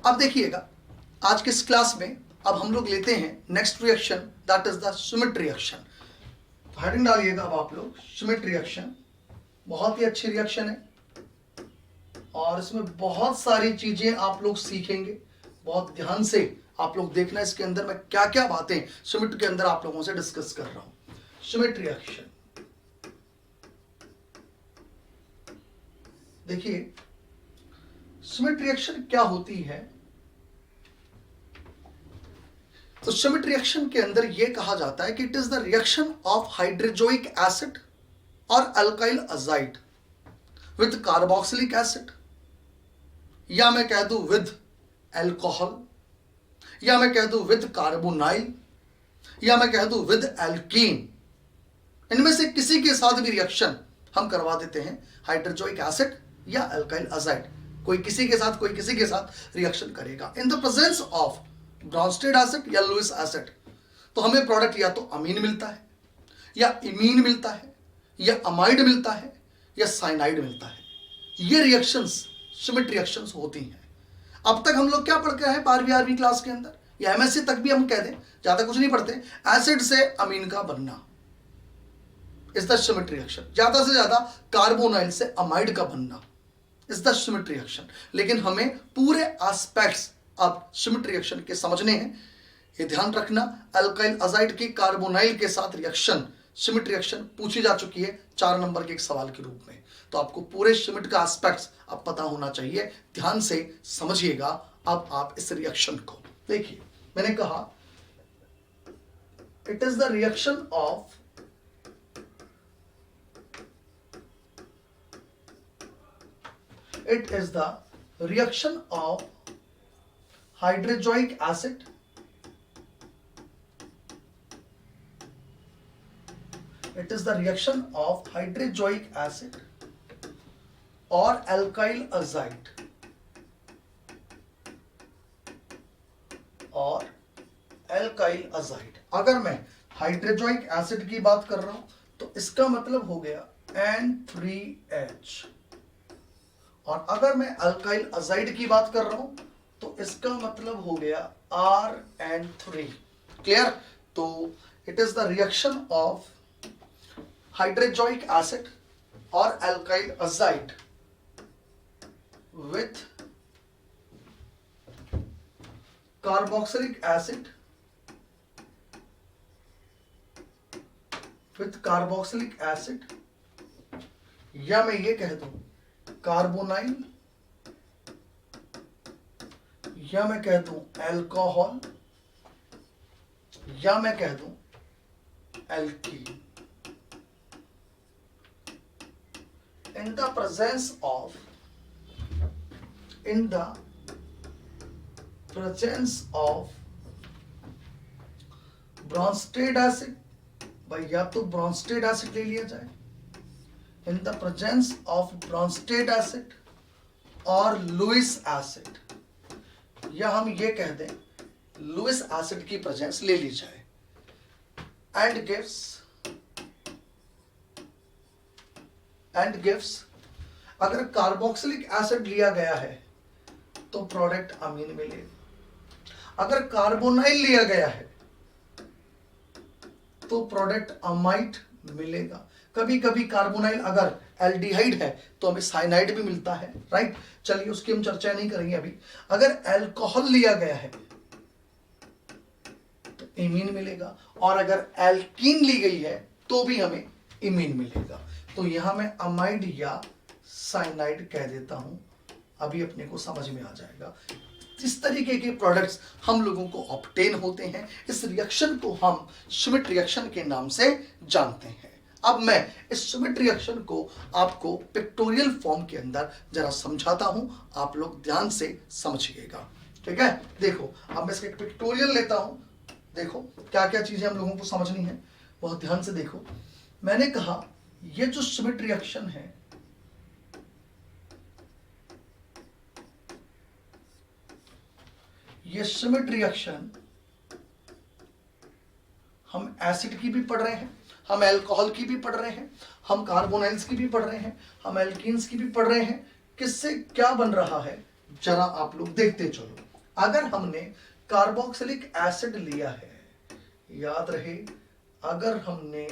अब देखिएगा आज के इस क्लास में अब हम लोग लेते हैं next reaction, that is the Schmidt reaction. Heading डालिएगा अब आप लोग, श्मिट रिएक्शन। बहुत ही अच्छी रिएक्शन है और इसमें बहुत सारी चीजें आप लोग सीखेंगे। बहुत ध्यान से आप लोग देखना इसके अंदर मैं क्या क्या बातें श्मिट के अंदर आप लोगों से डिस्कस कर रहा हूं। श्मिट रिएक्शन देखिए, श्मिट रिएक्शन क्या होती है। तो श्मिट रिएक्शन के अंदर यह कहा जाता है कि it is the reaction of hydrazoic acid और alkyl azide with carboxylic acid, या मैं कह दूं विद एल्कोहल, या मैं कह दूं विद कार्बोनाइल, या मैं कह दूं विद एल्कीन। इनमें से किसी के साथ भी रिएक्शन हम करवा देते हैं, हाइड्रोजोइक एसिड या अल्काइल अजाइड। कोई किसी के साथ, कोई किसी के साथ रिएक्शन करेगा in the presence of Brønsted acid या लुईस एसिड। तो हमें प्रोडक्ट या तो अमीन मिलता है, या इमीन मिलता है, या अमाइड मिलता है, या साइनाइड मिलता है। ये रिएक्शंस श्मिट रिएक्शंस होती हैं। अब तक हम लोग क्या पढ़ के हैं 12वीं क्लास के अंदर, या एमएससी तक भी हम कह दें, ज्यादा कुछ नहीं पढ़ते। एसिड से अमीन का बनना इज द श्मिट रिएक्शन, ज्यादा से ज्यादा कार्बोनाइल से अमाइड का बनना इज द श्मिट रिएक्शन। लेकिन हमें पूरे एस्पेक्ट्स अब श्मिट रिएक्शन के समझने हैं। ये ध्यान रखना, अल्काइल अजाइड की कार्बोनाइल के साथ रिएक्शन, श्मिट रिएक्शन पूछी जा चुकी है 4 नंबर के एक सवाल के रूप में। तो आपको पूरे श्मिट का एस्पेक्ट्स अब पता होना चाहिए। ध्यान से समझिएगा अब आप इस रिएक्शन को। देखिए, मैंने कहा it is the reaction of it is the reaction of hydrozoic acid it is the reaction of hydrozoic acid or alkyl azide और alkyl azide। अगर मैं हाइड्रोजोइक एसिड की बात कर रहा हूं तो इसका मतलब हो गया N3H, और अगर मैं अल्काइल अजाइड की बात कर रहा हूं तो इसका मतलब हो गया RN3। क्लियर? तो it is the reaction of hydrazoic acid और alkyl azide with carboxylic acid या मैं ये कह दूं कार्बोनाइल, या मैं कह दूं एल्कोहल, या मैं कह दूं alkene. In the presence of Brønsted acid, भाई या तो ब्रॉन्स्टेड एसिड ले लिया जाए, in the presence of Brønsted acid और लुईस एसिड, या हम ये कह दें लुईस एसिड की प्रेजेंस ले ली जाए, एंड गिव्स अगर कार्बोक्सिलिक एसिड लिया गया है तो प्रोडक्ट अमीन मिलेगा। अगर कार्बोनाइल लिया गया है तो प्रोडक्ट अमाइड मिलेगा। कभी कभी कार्बोनाइल अगर एल्डिहाइड है तो हमें साइनाइड भी मिलता है, राइट। चलिए उसकी हम चर्चा नहीं करेंगे अभी। अगर एल्कोहल लिया गया है तो इमीन मिलेगा, और अगर एल्कीन ली गई है तो भी हमें इमीन मिलेगा। तो यहां मैं अमाइड या साइनाइड कह देता हूं, अभी अपने को समझ में आ जाएगा। इस तरीके के प्रोडक्ट्स हम लोगों को ऑब्टेन होते हैं। इस रिएक्शन को हम श्मिट रिएक्शन के नाम से जानते हैं। अब मैं इस श्मिट रिएक्शन को आपको पिक्टोरियल फॉर्म के अंदर जरा समझाता हूं, आप लोग ध्यान से समझिएगा, ठीक है। देखो, अब मैं इसका एक पिक्टोरियल लेता हूं। देखो क्या क्या चीजें हम लोगों को समझनी है, बहुत ध्यान से देखो। मैंने कहा ये जो श्मिट रिएक्शन है, ये श्मिट रिएक्शन हम एसिड की भी पढ़ रहे हैं, हम अल्कोहल की भी पढ़ रहे हैं, हम कार्बोनाइल्स की भी पढ़ रहे हैं, हम एल्कीन्स की भी पढ़ रहे हैं। किससे क्या बन रहा है जरा आप लोग देखते चलो। अगर हमने कार्बोक्सिलिक एसिड लिया है, याद रहे, अगर हमने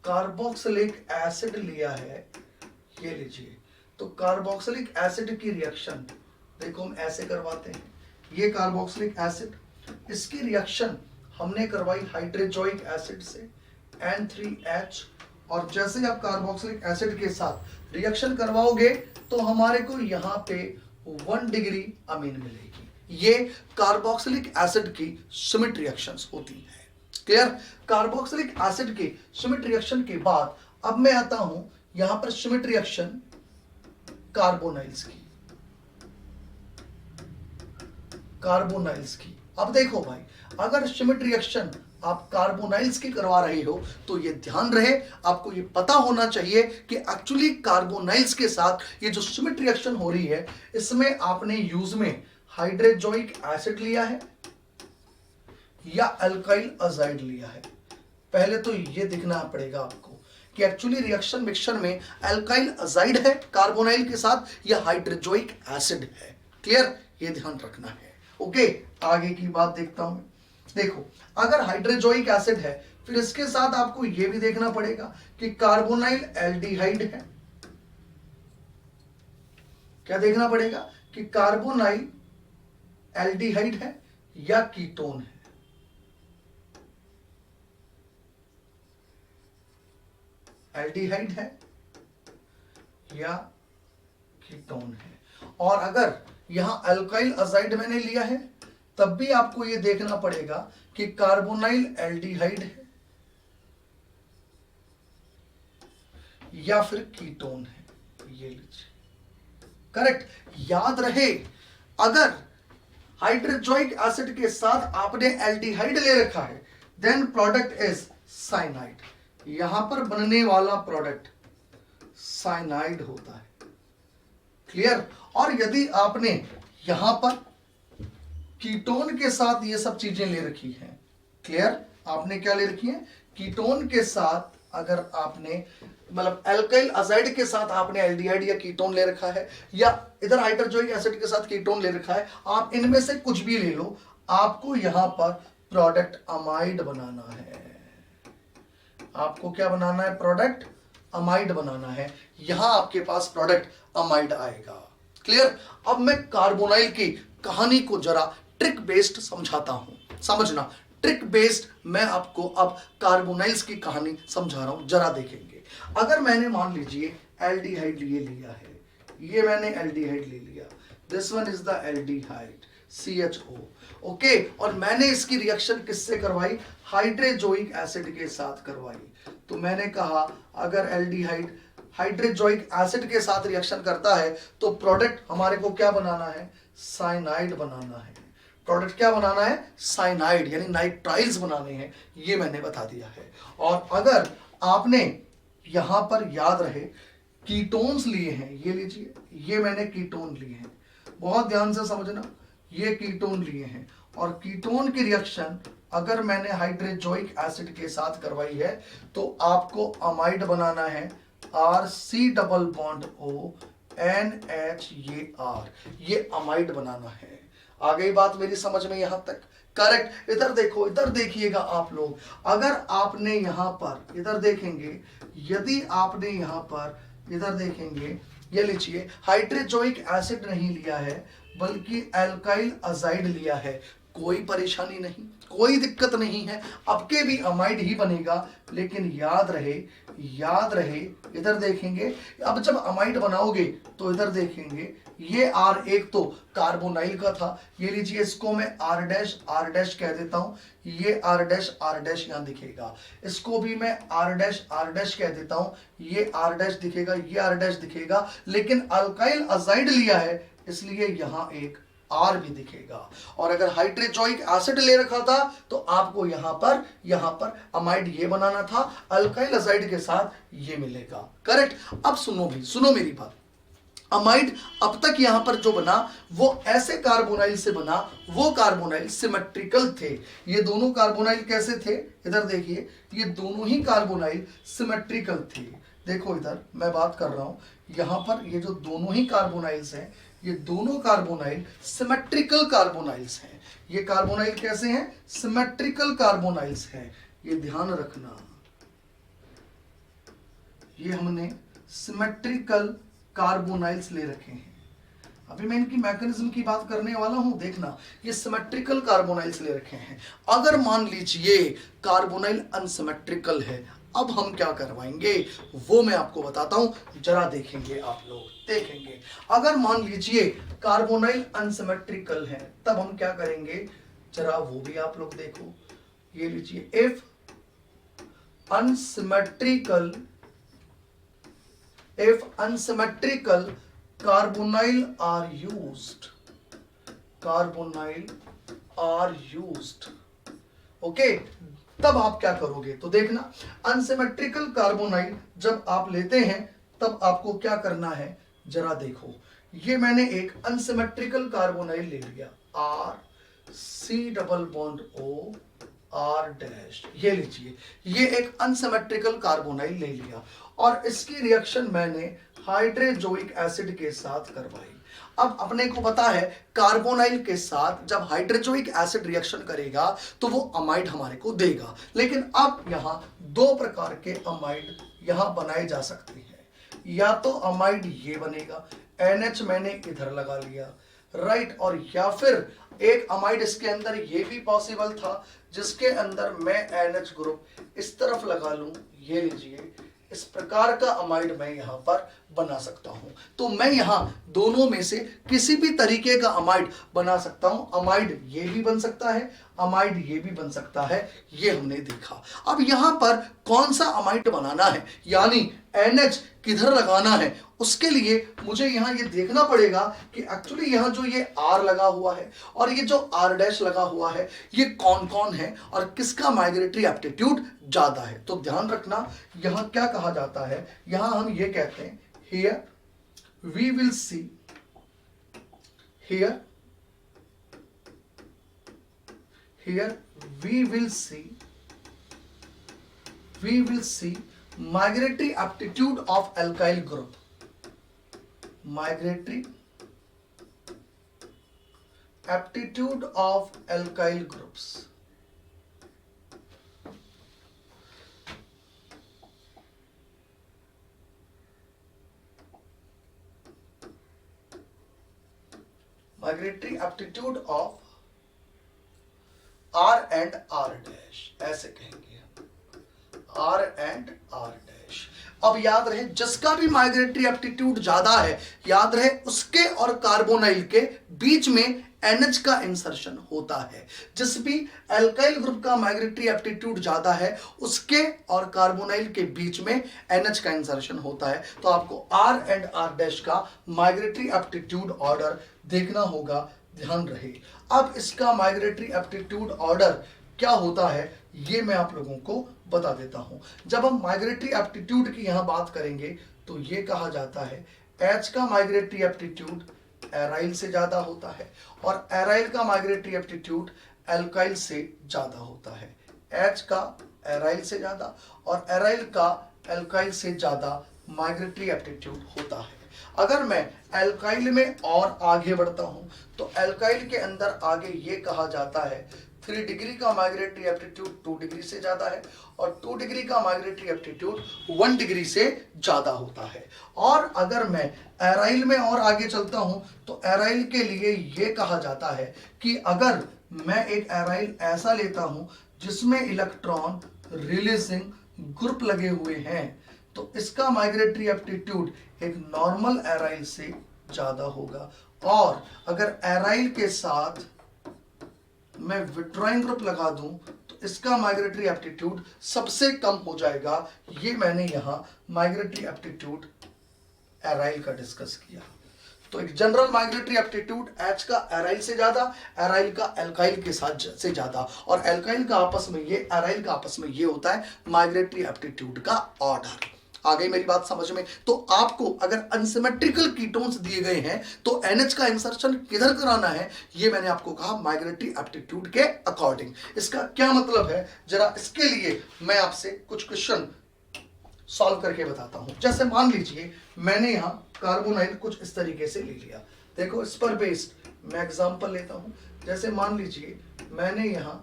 कार्बोक्सिलिक एसिड लिया है, ये लीजिए, तो कार्बोक्सिलिक एसिड की रिएक्शन देखो हम ऐसे करवाते हैं, ये कार्बोक्सिलिक एसिड, इसकी रिएक्शन हमने करवाई हाइड्रोजोइक एसिड से N3H, और जैसे ही आप कार्बोक्सिलिक एसिड के साथ रिएक्शन करवाओगे तो हमारे को यहाँ पे 1 डिग्री अमीन मिलेगी। ये कार्बोक्सिलिक एसिड की श्मिट रिएक्शंस होती है। क्लियर? कार्बोक्सिलिक एसिड के श्मिट रिएक्शन के बाद अब मैं आता हूं यहां पर श्मिट रिएक्शन कार्बोनाइल्स की, कार्बोनाइल्स की। अब देखो भाई, अगर श्मिट रिएक्शन आप कार्बोनाइल्स की करवा रहे हो तो ये ध्यान रहे, आपको ये पता होना चाहिए कि एक्चुअली कार्बोनाइल्स के साथ ये जो श्मिट रिएक्शन हो रही है इसमें आपने यूज में हाइड्रोजोइक एसिड लिया है या अल्काइल अजाइड लिया है। पहले तो ये दिखना पड़ेगा आपको कि एक्चुअली रिएक्शन मिक्सचर में अल्काइल अजाइड है कार्बोनाइल के साथ या हाइड्रोजोइक एसिड है। क्लियर? ये ध्यान रखना है। ओके, आगे की बात देखता हूं। देखो, अगर हाइड्रोजोइक एसिड है फिर इसके साथ आपको यह भी देखना पड़ेगा कि कार्बोनाइल एल्डिहाइड है। क्या देखना पड़ेगा कि कार्बोनाइल एल्डिहाइड है या कीटोन है। एल्डिहाइड है या कीटोन है। और अगर यहां अल्काइल अजाइड मैंने लिया है तब भी आपको यह देखना पड़ेगा कि कार्बोनाइल एल्डिहाइड है या फिर कीटोन है। ये लीजिए, करेक्ट। याद रहे, अगर हाइड्रोजोइक एसिड के साथ आपने एल्डिहाइड ले रखा है देन प्रोडक्ट इज साइनाइड। यहां पर बनने वाला प्रोडक्ट साइनाइड होता है। क्लियर? और यदि आपने यहां पर कीटोन के साथ ये सब चीजें ले रखी हैं, क्लियर? आपने क्या ले रखी है? कीटोन के साथ, अगर आपने मतलब अल्काइल अजाइड के साथ आपने एल्डिहाइड या कीटोन ले रखा है या इधर हाइड्रोजोइक एसिड के साथ कीटोन ले रखा है, आप इनमें से कुछ भी ले लो, आपको यहां पर प्रोडक्ट अमाइड बनाना है। आपको क्या बनाना है? प्रोडक्ट अमाइड बनाना है। यहां आपके पास प्रोडक्ट अमाइड आएगा। क्लियर? अब मैं कार्बोनाइल की कहानी को जरा ट्रिक बेस्ड समझाता हूं। समझना, ट्रिक बेस्ड मैं आपको अब कार्बोनाइल्स की कहानी समझा रहा हूं, जरा देखेंगे। अगर मैंने मान लीजिए एल्डिहाइड ये लिया है, ये मैंने एल्डिहाइड ले लिया, this one is the aldehyde CHO, okay, और मैंने इसकी रिएक्शन किससे करवाई? हाइड्रोजोइक एसिड के साथ करवाई। तो मैंने कहा अगर एल्डिहाइड हाइड्रोजोइक एसिड के साथ रिएक्शन करता है तो प्रोडक्ट हमारे को क्या बनाना है? साइनाइड बनाना है। प्रोडक्ट क्या बनाना है? साइनाइड, यानी नाइट्राइल्स बनाने हैं। ये मैंने बता दिया है। और अगर आपने यहां पर याद रहे कीटोन्स लिए हैं, ये लीजिए, ये मैंने कीटोन लिए हैं, बहुत ध्यान से समझना, ये कीटोन लिए हैं, और कीटोन की रिएक्शन अगर मैंने हाइड्रोजोइक एसिड के साथ करवाई है तो आपको अमाइड बनाना है, RC double bond O NH, ये अमाइड बनाना है। आ गई बात मेरी समझ में यहां तक? करेक्ट। इधर देखो, इधर देखिएगा आप लोग, अगर आपने यहां पर इधर देखेंगे, यदि आपने यहां पर इधर देखेंगे, ये लीजिए हाइड्रोजोइक एसिड नहीं लिया है बल्कि अल्काइल अजाइड लिया है, कोई परेशानी नहीं, कोई दिक्कत नहीं है, आपके भी अमाइड ही बनेगा। लेकिन याद रहे इधर देखेंगे, अब जब अमाइड बनाओगे तो इधर देखेंगे, ये R1 तो कार्बोनाइल का था, ये लीजिए इसको मैं R डैश कह देता हूं, ये R डैश यहां दिखेगा, इसको भी मैं R डैश कह देता हूं, ये R डैश दिखेगा, ये R डैश दिखेगा, लेकिन अल्काइल अजाइड लिया है इसलिए यहां एक R भी दिखेगा। और अगर हाइड्रोजोइक एसिड ले रखा था तो आपको यहां पर अमाइड ये बनाना था, अल्काइल अजाइड के साथ ये मिलेगा। करेक्ट? अब सुनो मेरी बात, अमाइड अब तक यहां पर जो बना वो ऐसे कार्बोनाइल से बना, वो कार्बोनाइल सिमेट्रिकल थे। ये दोनों कार्बोनाइल कैसे थे? इधर देखिए, ये दोनों ही कार्बोनाइल सिमेट्रिकल थे। देखो इधर मैं बात कर रहा हूं, यहां पर ये जो दोनों ही कार्बोनाइल्स हैं ये दोनों कार्बोनाइल सिमेट्रिकल कार्बोनाइल्स हैं। ये कार्बोनाइल कैसे हैं? सिमेट्रिकल कार्बोनाइल्स हैं। ये ध्यान रखना, ये हमने सिमेट्रिकल कार्बोनाइल्स ले रखे हैं। अभी मैं इनकी मैकेनिज्म की बात करने वाला हूं, देखना। ये सिमेट्रिकल कार्बोनाइल्स ले रखे हैं। अगर मान लीजिए कार्बोनाइल अनसिमेट्रिकल है, अब हम क्या करवाएंगे वो मैं आपको बताता हूं, जरा देखेंगे, आप लोग देखेंगे। अगर मान लीजिए कार्बोनाइल अनसिमेट्रिकल है, तब हम क्या करेंगे, जरा वो भी आप लोग देखो। ये लीजिए, if unsymmetrical carbonyl are used, okay, तब आप क्या करोगे, तो देखना, अनसिमेट्रिकल कार्बोनाइल जब आप लेते हैं तब आपको क्या करना है, जरा देखो। ये मैंने एक अनसिमेट्रिकल कार्बोनाइल ले लिया, R C∠O R', ये लीजिए, ये एक अनसिमेट्रिकल कार्बोनाइल ले लिया और इसकी रिएक्शन मैंने हाइड्रोजोइक एसिड के साथ करवाई। अब अपने को पता है कार्बोनाइल के साथ जब हाइड्रोजोइक एसिड रिएक्शन करेगा तो वो अमाइड हमारे को देगा, लेकिन अब यहां दो प्रकार के अमाइड यहां बनाए जा सकते हैं। या तो अमाइड ये बनेगा, NH मैंने इधर लगा लिया, राइट, और या फिर एक अमाइड इसके अंदर ये भी पॉसिबल था जिसके अंदर मैं NH ग्रुप इस तरफ लगा लूं, ये लीजिए, इस प्रकार का अमाइड मैं यहां पर बना सकता हूं। तो मैं यहां दोनों में से किसी भी तरीके का अमाइड बना सकता हूं। अमाइड ये भी बन सकता है, अमाइड ये भी बन सकता है, ये हमने देखा। अब यहां पर कौन सा अमाइड बनाना है, यानी NH किधर लगाना है, उसके लिए मुझे यहां ये देखना पड़ेगा कि एक्चुअली यहां जो ये R लगा हुआ है और ये जो R' लगा हुआ है, ये कौन कौन है और किसका माइग्रेटरी एप्टीट्यूड ज्यादा है। तो ध्यान रखना, यहां क्या कहा जाता है, यहां हम ये कहते हैं, here we will see, here we will see migratory aptitude of alkyl group, migratory aptitude of alkyl groups। Migratory aptitude of R and R', ऐसे कहेंगे हम, R and R'। अब याद रहे, जिसका भी माइग्रेटरी एप्टीट्यूड ज्यादा है, याद रहे उसके और कार्बोनाइल के बीच में NH का इंसर्शन होता है। जिस भी एल्काइल ग्रुप का माइग्रेटरी एप्टीट्यूड ज्यादा है, उसके और कार्बोनाइल के बीच में NH का इंसर्शन होता है। तो आपको R and R' का माइग्रेटरी एप्टीट्यूड ऑर्डर देखना होगा, ध्यान रहे। अब इसका माइग्रेटरी एप्टीट्यूड ऑर्डर क्या होता है, ये मैं आप लोगों को बता देता हूं। जब हम माइग्रेटरी एप्टीट्यूड की यहां बात करेंगे तो ये कहा जाता है, H का माइग्रेटरी एप्टीट्यूड एराइल से ज्यादा होता है और एराइल का माइग्रेटरी एप्टीट्यूड एल्काइल से ज्यादा होता है। H का एराइल से ज्यादा और एराइल का एल्काइल से ज्यादा माइग्रेटरी एप्टीट्यूड होता है। अगर मैं एल्काइल में और आगे बढ़ता हूं तो एल्काइल के अंदर आगे ये कहा जाता है 3 डिग्री का माइग्रेटरी एप्टीट्यूड 2 डिग्री से ज्यादा है और 2 डिग्री का माइग्रेटरी एप्टीट्यूड 1 डिग्री से ज्यादा होता है। और अगर मैं एराइल में और आगे चलता हूं तो एराइल के लिए ये कहा जाता है कि अगर मैं एक एराइल ऐसा लेता हूं जिसमें इलेक्ट्रॉन रिलीजिंग ग्रुप लगे हुए हैं तो इसका माइग्रेटरी एप्टीट्यूड एक नॉर्मल एराइल से ज्यादा होगा। और अगर एराइल के साथ मैं विड्रॉइंग ग्रुप लगा दूं तो इसका माइग्रेटरी एप्टीट्यूड सबसे कम हो जाएगा। ये मैंने यहां माइग्रेटरी एप्टीट्यूड एराइल का डिस्कस किया। तो एक जनरल माइग्रेटरी एप्टीट्यूड H का एराइल से ज्यादा, एराइल का एल्काइल के साथ से ज्यादा, और एल्काइल का आपस में ये, एराइल का आपस में ये होता है माइग्रेटरी एप्टीट्यूड का ऑर्डर। आ गई मेरी बात समझ में? तो आपको अगर अनसिमेट्रिकल कीटोन्स दिए गए हैं तो NH का इंसर्शन किधर कराना है, ये मैंने आपको कहा माइग्रेटरी एप्टीट्यूड के अकॉर्डिंग। इसका क्या मतलब है, जरा इसके लिए मैं आपसे कुछ क्वेश्चन सॉल्व करके बताता हूं। जैसे मान लीजिए मैंने यहां कार्बोनाइल कुछ इस तरीके से ले लिया, देखो इस पर बेस्ड मैं एग्जांपल लेता हूं। जैसे मान लीजिए मैंने यहां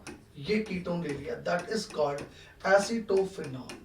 ये कीटोन ले लिया, दैट इज कॉल्ड एसीटोफिनॉल,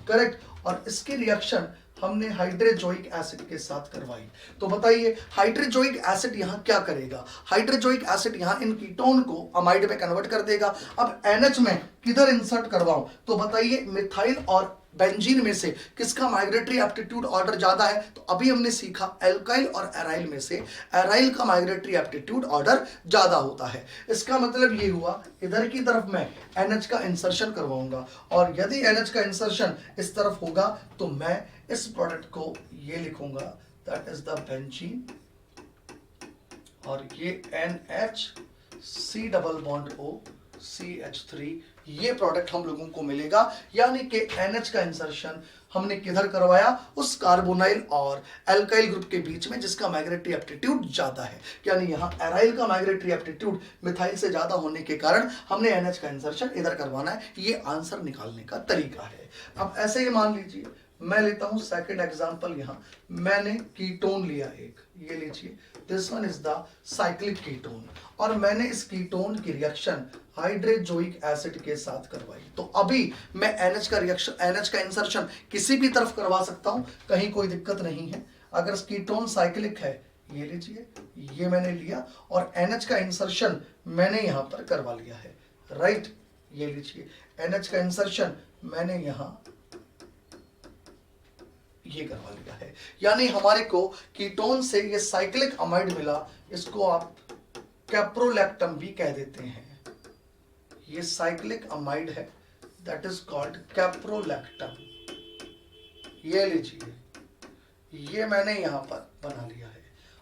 करेक्ट, और इसकी रिएक्शन हमने हाइड्रोजोइक एसिड के साथ करवाई। तो बताइए हाइड्रोजोइक एसिड यहां क्या करेगा? हाइड्रोजोइक एसिड यहां इन कीटोन को अमाइड में कन्वर्ट कर देगा। अब NH में किधर इंसर्ट करवाऊं? तो बताइए मिथाइल और बेंजीन में से किसका माइग्रेटरी एप्टीट्यूड ऑर्डर ज्यादा है? तो अभी हमने सीखा एल्काइल और एराइल में से एराइल का माइग्रेटरी एप्टीट्यूड ऑर्डर ज्यादा होता है। इसका मतलब ये हुआ इधर की तरफ मैं NH का इंसर्शन करवाऊंगा, और यदि NH का इंसर्शन इस तरफ होगा तो मैं इस प्रोडक्ट को ये लिखूंगा, दैट इज द बेंजीन, और ये NH C double bond O CH3, ये प्रोडक्ट हम लोगों को मिलेगा। यानी कि NH का इंसर्शन हमने किधर करवाया? उस कार्बोनाइल और एल्काइल ग्रुप के बीच में जिसका माइग्रेटरी एप्टीट्यूड ज्यादा है। यानी यहां एराइल का माइग्रेटरी एप्टीट्यूड मिथाइल से ज्यादा होने के कारण हमने NH का इंसर्शन इधर करवाना है। ये आंसर निकालने का तरीका है। अब ऐसे ही मान लीजिए मैं लेता हूं सेकंड एग्जांपल। यहां मैंने कीटोन लिया एक, ये लीजिए, this one is the cyclic ketone, और मैंने इस कीटोन की रिएक्शन हाइड्रोजोइक एसिड के साथ करवाई। तो अभी मैं NH का रिएक्शन, NH का इंसर्शन किसी भी तरफ करवा सकता हूं, कहीं कोई दिक्कत नहीं है। अगर कीटोन साइक्लिक है, ये लीजिए, ये मैंने लिया और NH का इंसर्शन मैंने यहां पर करवा लिया है, राइट। ये लीजिए NH का इंसर्शन मैंने यहां ये करवा लिया है। यानी हमारे को कीटोन से ये साइक्लिक अमाइड मिला, इसको आप कैप्रोलैक्टम भी कह देते हैं। ये साइक्लिक अमाइड है, दैट इज कॉल्ड कैप्रोलैक्टम। ये लीजिए, ये मैंने यहां पर बना लिया है।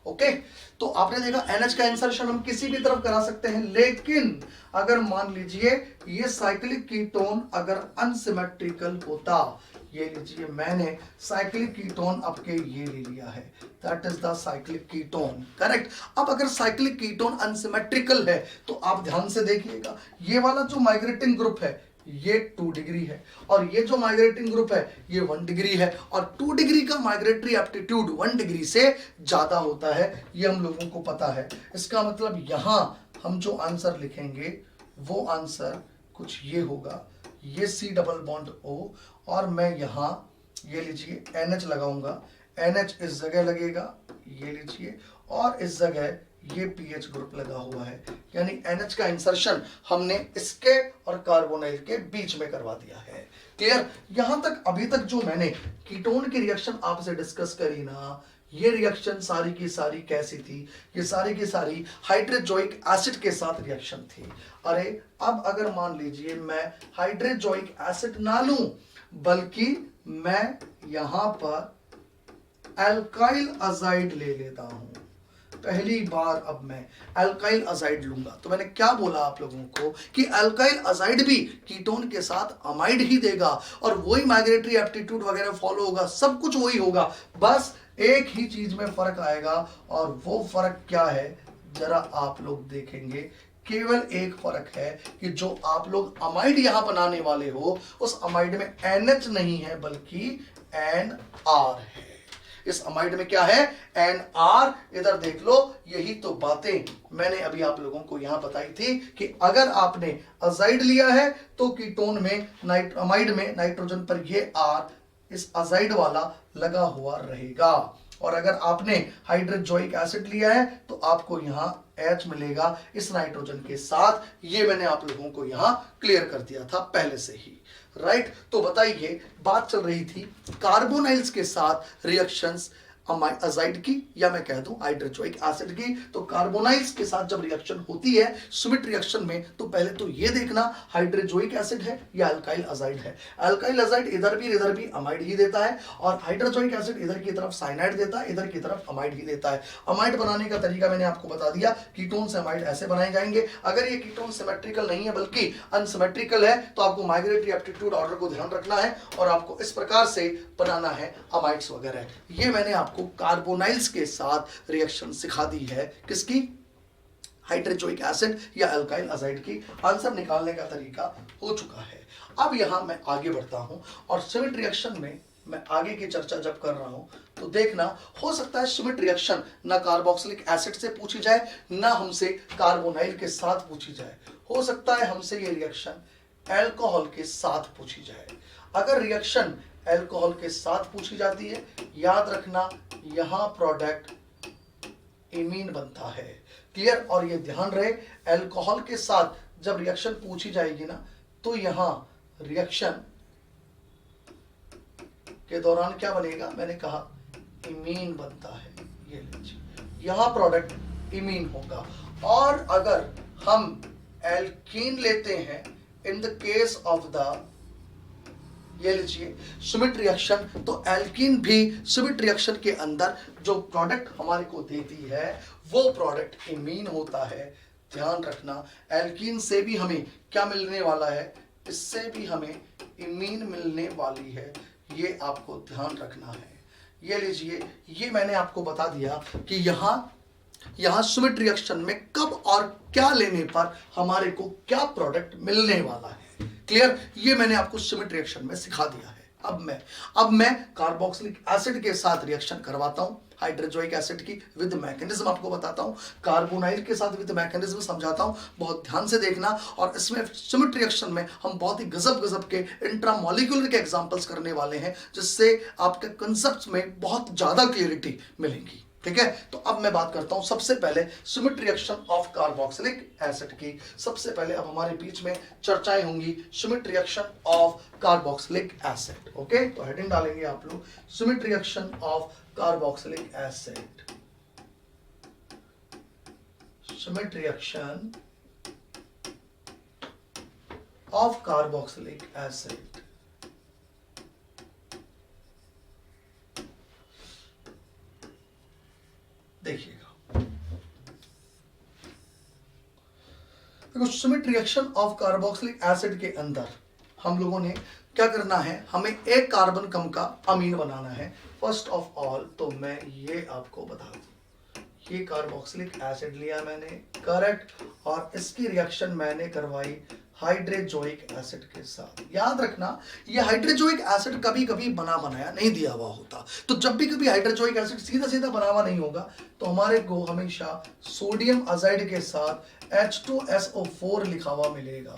ओके, तो आपने देखा NH का इंसर्शन हम किसी भी तरफ करा सकते हैं, लेकिन अगर मान लीजिए ये साइक्लिक कीटोन अगर अनसिमेट्रिकल होता, ये लीजिए मैंने साइक्लिक कीटोन आपके ये ले लिया है, that is the cyclic ketone, correct. अब अगर साइक्लिक कीटोन अनसिमेट्रिकल है तो आप ध्यान से देखिएगा, ये वाला जो माइग्रेटिंग ग्रुप है ये 2 डिग्री है, और ये जो माइग्रेटिंग ग्रुप है ये 1 डिग्री है, और 2 डिग्री का माइग्रेटरी एप्टीट्यूड 1 डिग्री से ज्यादा होता है, ये हम लोगों को पता है। इसका मतलब यहां हम जो आंसर लिखेंगे वो आंसर कुछ ये होगा, ये C डबल बॉन्ड O, और मैं यहां ये लीजिए NH लगाऊंगा, NH इस जगह लगेगा, ये लीजिए, और इस जगह ये पीएच ग्रुप लगा हुआ है। यानी NH का इंसर्शन हमने इसके और कार्बोनाइल के बीच में करवा दिया है। क्लियर? यहां तक अभी तक जो मैंने कीटोन की रिएक्शन आपसे डिस्कस करी ना, ये रिएक्शन सारी की सारी कैसी थी? ये सारी की सारी हाइड्रोजोइक एसिड के साथ रिएक्शन थी। अरे अब अगर मान लीजिए मैं हाइड्रोजोइक एसिड ना लूं, बल्कि मैं यहां पर एल्काइल अजाइड ले लेता हूं, पहली बार अब मैं अल्काइल अजाइड लूंगा, तो मैंने क्या बोला आप लोगों को कि अल्काइल अजाइड भी कीटोन के साथ अमाइड ही देगा, और वही माइग्रेटरी एप्टीट्यूड वगैरह फॉलो होगा, सब कुछ वही होगा, बस एक ही चीज में फर्क आएगा। और वो फर्क क्या है जरा आप लोग देखेंगे, केवल एक फर्क है कि जो आप लोग अमाइड यहां बनाने वाले हो उस अमाइड में NH नहीं है बल्कि NR है। इस अमाइड में क्या है? NR। इधर देख लो, यही तो बातें मैंने अभी आप लोगों को यहां बताई थी कि अगर आपने अजाइड लिया है तो कीटोन में अमाइड में नाइट्रोजन पर ये R इस अजाइड वाला लगा हुआ रहेगा, और अगर आपने हाइड्रोजोइक एसिड लिया है तो आपको यहां H मिलेगा इस नाइट्रोजन के साथ। ये मैंने आप लोगों को यहां क्लियर कर दिया था पहले से ही, राइट। तो बताइए, बात चल रही थी कार्बोनाइल्स के साथ रिएक्शंस अजाइड की, या मैं कह दूं हाइड्रोजोइक एसिड की। तो कार्बोनाइल्स के साथ जब रिएक्शन होती है स्विट रिएक्शन में, तो पहले तो ये देखना हाइड्रोजोइक एसिड है या अल्काइल अजाइड है। अल्काइल अजाइड इधर भी अमाइड ही देता है, और हाइड्रोजोइक एसिड इधर की तरफ साइनाइड देता है, इधर की तरफ अमाइड ही देता है। अमाइड बनाने का तरीका मैंने आपको बता दिया, कीटोन से अमाइड ऐसे बनाए जाएंगे। अगर ये कीटोन सिमेट्रिकल नहीं है बल्कि अनसिमेट्रिकल है तो आपको माइग्रेटरी एप्टीट्यूड ऑर्डर को ध्यान रखना है, और आपको इस प्रकार से बनाना है अमाइड्स वगैरह। ये मैंने आपको कार्बोनाइल्स के साथ रिएक्शन सिखा दी है, किसकी? हाइड्रोजोइक एसिड या अल्काइल अजाइड की। आंसर निकालने का तरीका हो चुका है। अब यहां मैं आगे बढ़ता हूं, और स्विट रिएक्शन में मैं आगे की चर्चा जब कर रहा हूं तो देखना, हो सकता है श्मिट रिएक्शन ना कार्बोक्सिलिक एसिड से पूछी जाए ना हमसे कार्बोनाइल के साथ पूछी जाए, हो सकता है हमसे ये रिएक्शन अल्कोहल के साथ पूछी जाए। अगर रिएक्शन अल्कोहल के साथ पूछी जाती है, याद रखना यहां प्रोडक्ट इमीन बनता है। क्लियर? और ये ध्यान रहे, अल्कोहल के साथ जब रिएक्शन पूछी जाएगी ना तो यहां रिएक्शन के दौरान क्या बनेगा, मैंने कहा इमीन बनता है। ये लीजिए यहां प्रोडक्ट इमीन होगा। और अगर हम एल्कीन लेते हैं in the case of the, ये लीजिए श्मिट रिएक्शन, तो एल्कीन भी श्मिट रिएक्शन के अंदर जो प्रोडक्ट हमारे को देती है वो प्रोडक्ट इमीन होता है। ध्यान रखना, एल्कीन से भी हमें क्या मिलने वाला है, इससे भी हमें इमीन मिलने वाली है, ये आपको ध्यान रखना है। ये लीजिए, ये मैंने आपको बता दिया कि यहां श्मिट रिएक्शन में कब और क्या लेने पर हमारे को क्या प्रोडक्ट मिलने वाला है। क्लियर? ये मैंने आपको श्मिट रिएक्शन में सिखा दिया है। अब मैं कार्बोक्सिलिक एसिड के साथ रिएक्शन करवाता हूं, हाइड्रोजोइक एसिड की विद मैकेनिज्म आपको बताता हूं, कार्बोनाइल के साथ विद मैकेनिज्म समझाता हूं। बहुत ध्यान से देखना। और इसमें श्मिट रिएक्शन में हम बहुत ही गजब के इंट्रामॉलिक्यूलर के एग्जांपल्स करने वाले हैं, जिससे आपके कंसेप्ट में बहुत ज्यादा क्लियरिटी मिलेगी। ठीक है? तो अब मैं बात करता हूं सबसे पहले Schmidt reaction of carboxylic acid की। सबसे पहले अब हमारे बीच में चर्चाएं होंगी Schmidt reaction of carboxylic acid. Okay, तो हेडिंग डालेंगे आप लोग, Schmidt reaction of carboxylic acid. Schmidt reaction of carboxylic acid. देखिएगा, देखो Schmidt reaction of carboxylic acid के अंदर हम लोगों ने क्या करना है, हमें एक कार्बन कम का अमीन बनाना है। फर्स्ट ऑफ ऑल तो मैं ये आपको बता दूं, ये कार्बोक्सिलिक एसिड लिया मैंने, करेक्ट, और इसकी रिएक्शन मैंने करवाई हाइड्रोजोइक एसिड के साथ। याद रखना, ये हाइड्रोजोइक एसिड कभी कभी बना बनाया नहीं दिया हुआ होता, तो जब भी कभी हाइड्रोजोइक एसिड सीधा सीधा बना हुआ नहीं होगा तो हमारे को हमेशा सोडियम अजाइड के साथ H2SO4 लिखा हुआ मिलेगा।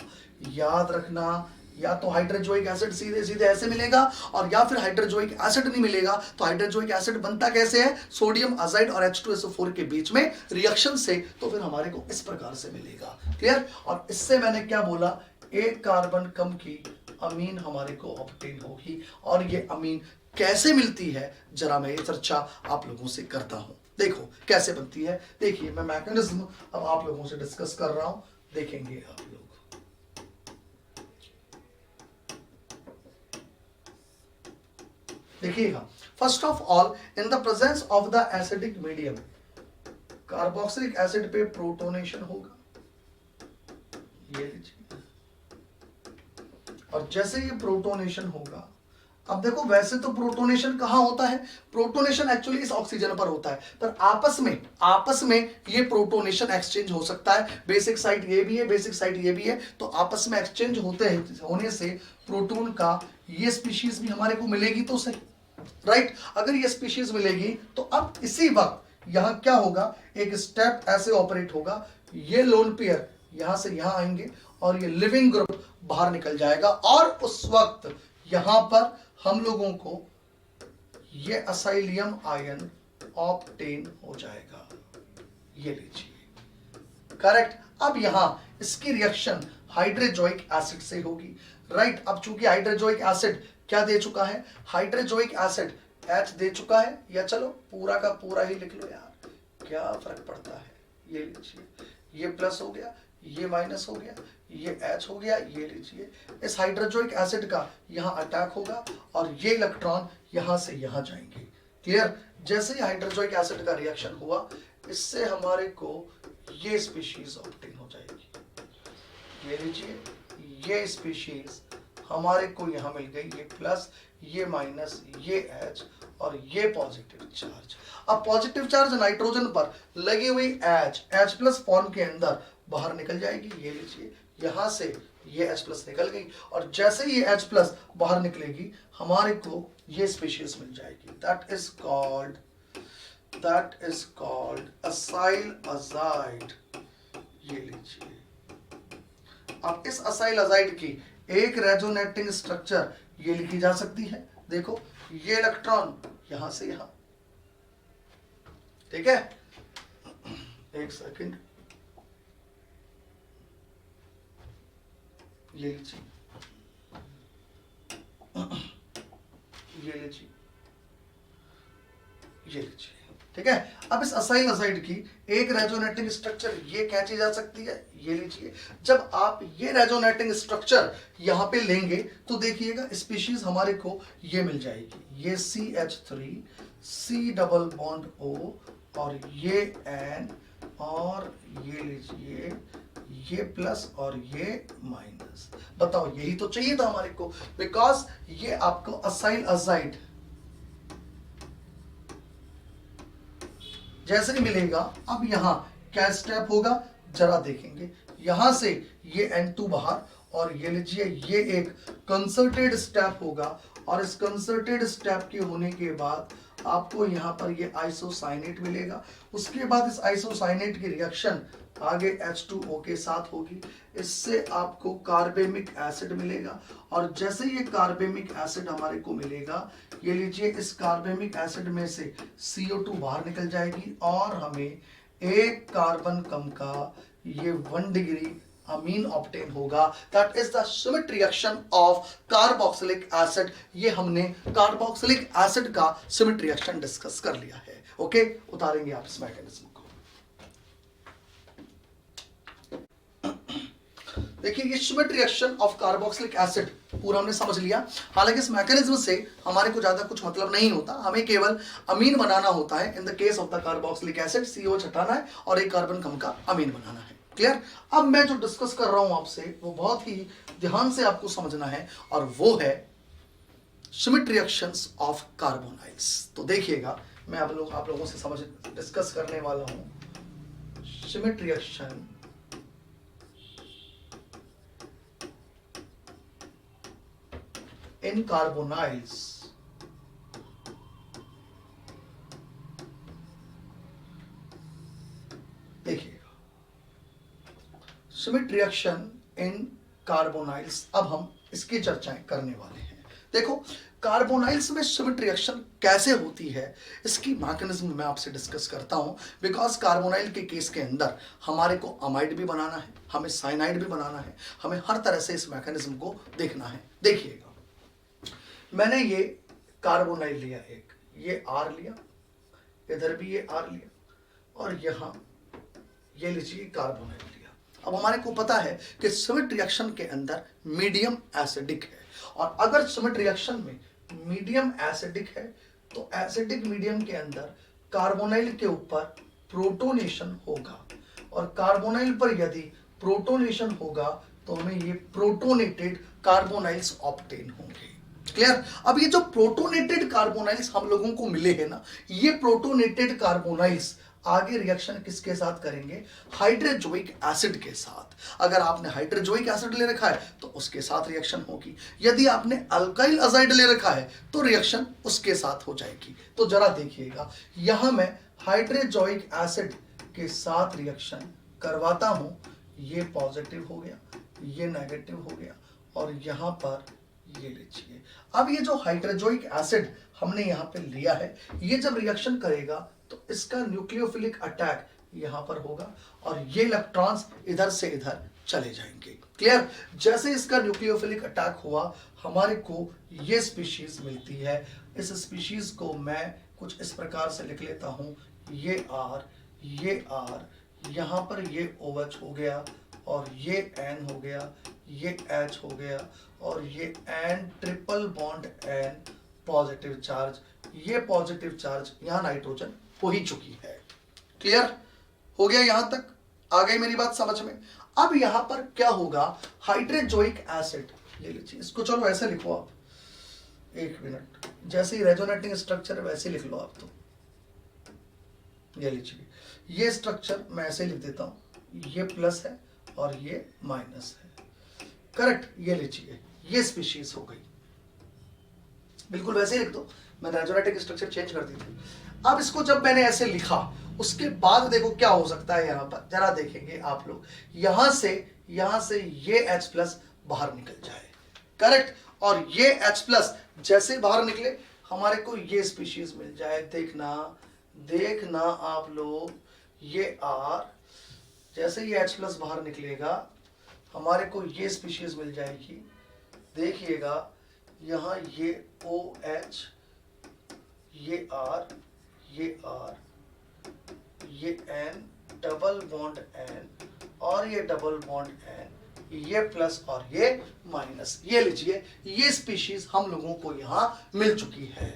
याद रखना, या तो हाइड्रोजोइक एसिड सीधे सीधे ऐसे मिलेगा, और या फिर हाइड्रोजोइक एसिड नहीं मिलेगा। तो हाइड्रोजोइक एसिड बनता कैसे है, सोडियम अजाइड और H2SO4 के बीच में रिएक्शन से, तो फिर हमारे को इस प्रकार से मिलेगा। क्लियर? और इससे मैंने क्या बोला, एक कार्बन कम की अमीन हमारे को ऑब्टेन होगी। और ये अमीन कैसे मिलती है, जरा मैं ये चर्चा आप लोगों से करता हूं। देखो कैसे बनती है, देखिए मैं मैकेनिज्म अब आप लोगों से डिस्कस कर रहा हूं, देखेंगे आप लोग। देखिएगा, first of all in the presence of the acidic medium, carboxylic acid पे प्रोटोनेशन होगा, ये लीजिए, और जैसे ये प्रोटोनेशन होगा, अब देखो वैसे तो प्रोटोनेशन कहां होता है, प्रोटोनेशन एक्चुअली इस ऑक्सीजन पर होता है, पर आपस में ये प्रोटोनेशन एक्सचेंज हो सकता है। बेसिक साइट ये भी है, बेसिक साइट ये भी है, तो आपस में एक्सचेंज होने से प्रोटॉन का ये स्पीशीज भी हमारे को मिलेगी तो सही, राइट? अगर ये स्पीशीज मिलेगी तो अब इसी वक्त यहां क्या होगा, एक स्टेप ऐसे ऑपरेट होगा, ये लोन पेयर यहां से यहां आएंगे और ये लिविंग ग्रुप बाहर निकल जाएगा, और उस वक्त यहां पर हम लोगों को ये असाइलियम आयन ऑब्टेन हो जाएगा। ये लीजिए, करेक्ट। अब यहां इसकी रिएक्शन हाइड्रोजोइक एसिड से होगी, राइट? अब चूंकि हाइड्रोजोइक एसिड क्या दे चुका है, हाइड्रोजोइक एसिड H दे चुका है, या चलो पूरा का पूरा ही लिख लो यार, क्या फर्क पड़ता है। ये लीजिए, ये प्लस हो गया, ये माइनस हो गया, ये H हो गया, ये लीजिए, इस हाइड्रोजोइक एसिड का यहां अटैक होगा और ये इलेक्ट्रॉन यहां से यहां जाएंगे। क्लियर? जैसे ही हाइड्रोजोइक एसिड का रिएक्शन हुआ, इससे हमारे को ये स्पीशीज ऑब्टेन हो जाएगी। ये लीजिए, ये स्पीशीज हमारे को यहां मिल गई, ये प्लस, ये माइनस, ये H और ये पॉजिटिव चार्ज। अब पॉजिटिव चार्ज नाइट्रोजन पर लगी हुई H प्लस फॉर्म के अंदर बाहर निकल जाएगी। ये लीजिए, यहां से ये H प्लस निकल गई, और जैसे ही ये H प्लस बाहर निकलेगी हमारे को ये स्पीशीज मिल जाएगी। That is called acyl azide. ये लीजिए, अब इस असाइल अजाइड की एक रेजोनेटिंग स्ट्रक्चर ये लिखी जा सकती है। देखो ये इलेक्ट्रॉन यहां से यहां, ठीक है, एक सेकंड, ये लीजिए, ये लीजिए, ये लीजिए, ठीक है। अब इस असाइल असाइड की एक रेजोनेटिंग स्ट्रक्चर ये खींची जा सकती है, ये लीजिए। जब आप ये रेजोनेटिंग स्ट्रक्चर यहां पे लेंगे तो देखिएगा स्पीशीज हमारे को ये मिल जाएगी, ये CH3 C double bond O और ये N और ये लीजिए ये प्लस और ये माइनस। बताओ यही तो चाहिए था हमारे को, बिकॉज ये आपको असाइल अजाइड जैसे ही मिलेगा। अब यहां क्या स्टेप होगा जरा देखेंगे, यहां से ये N2 बाहर, और ये लीजिए ये एक कंसर्टेड स्टेप होगा, और इस कंसर्टेड स्टेप के होने के बाद आपको यहां पर ये आइसोसाइनेट मिलेगा। उसके बाद इस आइसोसाइनेट की रिएक्शन आगे H2O के साथ होगी, इससे आपको कार्बेमिक एसिड मिलेगा, और जैसे ये कार्बेमिक एसिड हमारे को मिलेगा, ये लीजिए इस कार्बेमिक एसिड में से CO2 बाहर निकल जाएगी, और हमें एक कार्बन कम का ये 1 डिग्री अमीन ऑब्टेन होगा। That is the symmetry reaction of carboxylic acid. ये हमने कार्बोक्सिलिक एसिड का सिमेट्री रिएक्शन डिस्कस कर लिया है। ओके, उतारेंगे आप इस मैकेनिज्म को। देखिए ये symmetry reaction of carboxylic acid पूरा हमने समझ लिया। हालांकि इस मैकेनिज्म से हमारे को ज्यादा कुछ मतलब नहीं होता, हमें केवल अमीन बनाना होता है। In the case of the carboxylic acid COH हटाना है और एक कार्बन कम का अमीन बनाना है। क्लियर? अब मैं जो डिस्कस कर रहा हूं आपसे वो बहुत ही ध्यान से आपको समझना है, और वो है सिमेट्री रिएक्शंस ऑफ कार्बोनाइल्स। तो देखिएगा मैं आप लोगों से समझ डिस्कस करने वाला हूं सिमेट्री रिएक्शन इन कार्बोनाइल्स। देखिएगा सिमेट्री रिएक्शन इन कार्बोनाइल्स, अब हम इसकी चर्चाएं करने वाले हैं। देखो कार्बोनाइल्स में सिमेट्री रिएक्शन कैसे होती है इसकी मैकेनिज्म मैं आपसे डिस्कस करता हूं, बिकॉज कार्बोनाइल के केस के अंदर हमारे को अमाइड भी बनाना है, हमें साइनाइड भी बनाना है, हमें हर तरह से इस मैकेनिज्म को देखना है। देखिएगा मैंने ये कार्बोनाइल लिया, एक ये R लिया, इधर भी ये R लिया, और यहां ये लीजिए कार्बोनाइल लिया। अब हमारे को पता है कि सिमेट्री रिएक्शन के अंदर मीडियम एसिडिक है, और अगर सिमेट्री रिएक्शन में मीडियम एसिडिक है तो एसिडिक मीडियम के अंदर कार्बोनाइल के ऊपर प्रोटोनेशन होगा, और कार्बोनाइल पर यदि प्रोटोनेशन होगा तो हमें ये प्रोटोनेटेड कार्बोनाइल्स ऑब्टेन होंगे। क्लियर? अब ये जो प्रोटोनेटेड कार्बोनाइल्स हम लोगों को मिले हैं ना, ये प्रोटोनेटेड कार्बोनाइल्स आगे रिएक्शन किसके साथ करेंगे? हाइड्रोजोइक एसिड के साथ। अगर आपने हाइड्रोजोइक एसिड ले रखा है तो उसके साथ रिएक्शन होगी, यदि आपने अल्काइल अजाइड ले रखा है तो रिएक्शन उसके साथ हो जाएगी। तो जरा देखिएगा यहां मैं हाइड्रोजोइक एसिड के साथ रिएक्शन करवाता हूं, ये पॉजिटिव हो गया, ये नेगेटिव हो गया, और यहां पर ये लीजिए। अब ये जो हाइड्रोजोइक एसिड हमने यहां पे लिया है, ये जब रिएक्शन करेगा तो इसका न्यूक्लियोफिलिक अटैक यहां पर होगा, और ये इलेक्ट्रॉन्स इधर से इधर चले जाएंगे। क्लियर? जैसे इसका न्यूक्लियोफिलिक अटैक हुआ हमारे को ये स्पीशीज मिलती है। इस स्पीशीज को मैं कुछ इस प्रकार से लिख लेता हूं, ये R, ये R, यहां पर ये OH हो गया, और ये N हो गया, ये H हो गया, और ये N triple bond N positive charge, ये पॉजिटिव चार्ज यहां नाइट्रोजन हो ही चुकी है। क्लियर हो गया? यहां तक आ गई मेरी बात समझ में? अब यहां पर क्या होगा? हाइड्रोजोइक एसिड ले लीजिए, इसको चलो ऐसे लिखो आप, एक मिनट, जैसे ही रेजोनेटिंग स्ट्रक्चर है वैसे लिख लो आप। तो ये लीजिए, ये स्ट्रक्चर मैं ऐसे लिख देता हूं, ये प्लस है और ये माइनस है। करेक्ट, ये लीजिए ये स्पीशीज हो गई, बिल्कुल वैसे ही लिख दो, मैं रेजोनेटिक स्ट्रक्चर चेंज कर दी थी। अब इसको जब मैंने ऐसे लिखा उसके बाद देखो क्या हो सकता है, यहां पर जरा देखेंगे आप लोग, यहां से ये H प्लस बाहर निकल जाए, करेक्ट, और ये H प्लस जैसे बाहर निकले हमारे को ये स्पीशीज मिल जाए। देखना आप लोग, ये R जैसे ये H प्लस बाहर निकलेगा हमारे को ये स्पीशीज मिल जाएगी। देखिएगा यहाँ ये OH, ये R, ये N, डबल बॉन्ड N और ये डबल बॉन्ड N, ये प्लस और ये माइनस, ये लीजिए ये स्पीशीज हम लोगों को यहां मिल चुकी है,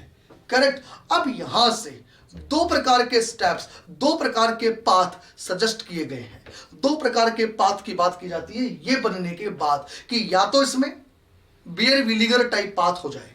करेक्ट। अब यहां से दो प्रकार के स्टेप्स, दो प्रकार के पाथ सजेस्ट किए गए हैं। दो प्रकार के पाथ की बात की जाती है ये बनने के बाद कि या तो इसमें बियर विलीगर टाइप पाथ हो जाए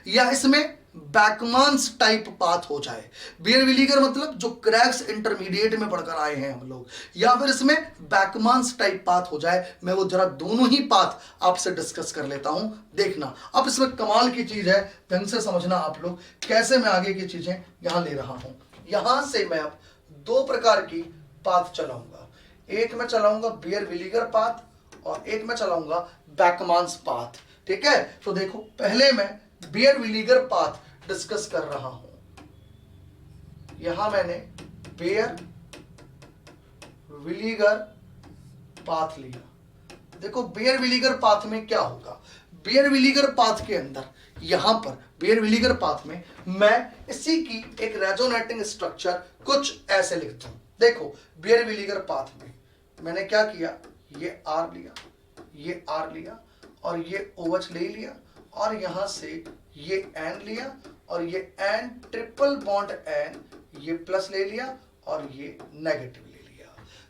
या इसमें बैकमान्स टाइप पाथ हो जाए। बियर विलीगर मतलब जो क्रैक्स इंटरमीडिएट में पढ़कर आए हैं हम लोग, या फिर इसमें बैकमान्स टाइप पाथ हो जाए। मैं वो जरा दोनों ही पाथ आपसे डिस्कस कर लेता हूं, देखना। अब इसमें कमाल की चीज है, ढंग से समझना आप लोग कैसे मैं आगे की चीजें यहां ले रहा हूं। यहां से मैं अब दो प्रकार की पाथ चलाऊंगा, एक मैं चलाऊंगा बियर विलीगर पाथ और एक मैं चलाऊंगा बैकमान्स पाथ, ठीक है। तो देखो पहले मैं बियर विलीगर पाथ डिस्कस कर रहा हूं। यहां मैंने बियर विलीगर पाथ लिया। देखो बियर विलीगर पाथ में क्या होगा, बियर विलीगर पाथ के अंदर यहां पर बियर विलीगर पाथ में मैं इसी की एक रेजोनेटिंग स्ट्रक्चर कुछ ऐसे लिखता हूं। देखो बियर विलीगर पाथ में मैंने क्या किया, ये R लिया, ये R लिया और ये OH ले लिया और यहां से ये N लिया और ये N ट्रिपल बॉन्ड N ये प्लस ले लिया और ये नेगेटिव ले लिया,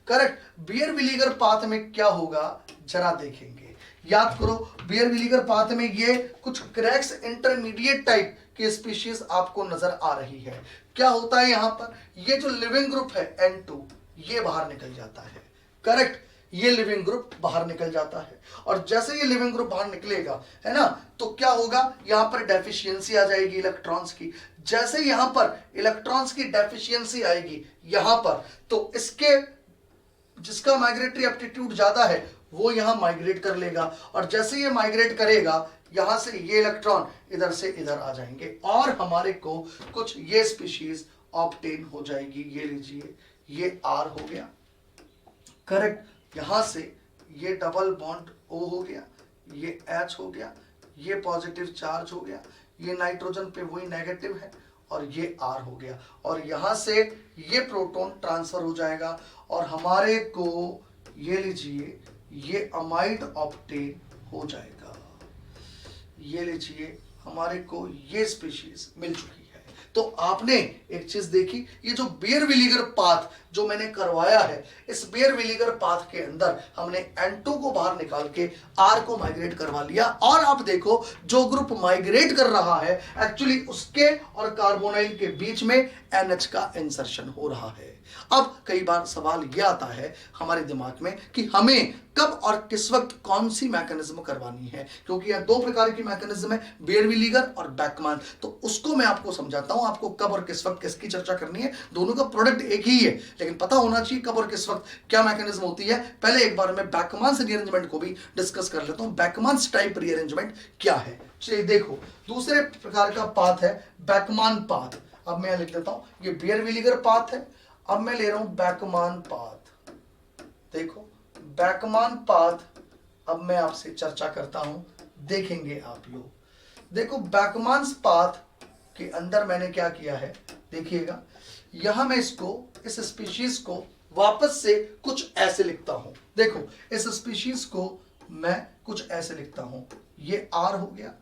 करेक्ट। बियर विलीगर पाथ में क्या होगा जरा देखेंगे, याद करो बियर विलीगर पाथ में ये कुछ क्रैक्स इंटरमीडिएट टाइप की स्पीशीज आपको नजर आ रही है। क्या होता है यहां पर, ये जो लिविंग ग्रुप है N2 ये बाहर निकल जाता है, करेक्ट। ये लिविंग ग्रुप बाहर निकल जाता है और जैसे ये लिविंग ग्रुप बाहर निकलेगा, है ना, तो क्या होगा, यहां पर डेफिशिएंसी आ जाएगी इलेक्ट्रॉन्स की। जैसे यहां पर इलेक्ट्रॉन्स की डेफिशिएंसी आएगी यहां पर, तो इसके जिसका माइग्रेटरी एप्टीट्यूड ज्यादा है वो यहां माइग्रेट कर लेगा और जैसे ये माइग्रेट करेगा यहां से ये इलेक्ट्रॉन इधर से इधर आ जाएंगे और हमारे को कुछ ये स्पीशीज ऑब्टेन हो जाएगी। ये लीजिए ये R हो गया, करेक्ट। यहां से ये डबल बॉन्ड O हो गया, ये H हो गया, ये पॉजिटिव चार्ज हो गया, ये नाइट्रोजन पे वही नेगेटिव है और ये R हो गया और यहां से ये प्रोटॉन ट्रांसफर हो जाएगा और हमारे को ये लीजिए ये अमाइड ऑब्टेन हो जाएगा। ये लीजिए हमारे को ये स्पीशीज मिल चुकी है। तो आपने एक चीज देखी, ये जो बियर विलीगर पाथ जो मैंने करवाया है, इस बियर विलीगर पाथ के अंदर हमने N2 को बाहर निकाल के R को माइग्रेट करवा लिया और आप देखो जो ग्रुप माइग्रेट कर रहा है एक्चुअली उसके और कार्बोनाइल के बीच में NH का इंसर्शन हो रहा है। अब कई बार सवाल यह आता है हमारे दिमाग में कि हमें कब और किस वक्त कौन सी मैकेनिज्म करवानी है, क्योंकि यह दो प्रकार की मैकेनिज्म है, बियर विलीगर और बैकमान। तो उसको मैं आपको समझाता हूं, आपको कब और किस वक्त किसकी चर्चा करनी है। दोनों का प्रोडक्ट एक ही है लेकिन पता होना चाहिए कब और किस वक्त क्या मैकेनिज्म होती है। पहले एक बार मैं बैकमान्स रीअरेंजमेंट को भी डिस्कस कर लेता हूं। बैकमान्स टाइप रीअरेंजमेंट क्या है, चलिए देखो दूसरे प्रकार का पाथ है बैकमान पाथ। अब मैं लिख देता हूं ये बियर विलीगर पाथ है, अब मैं ले रहा हूं बैकमान पाथ। देखो बैकमान पाथ अब मैं आपसे चर्चा करता हूं, देखेंगे आप लोग। देखो बैकमान्स पाथ के अंदर मैंने क्या किया है, देखिएगा यहां मैं इसको इस स्पीशीज को वापस से कुछ ऐसे लिखता हूं। देखो इस स्पीशीज को मैं कुछ ऐसे लिखता हूं, ये R हो गया,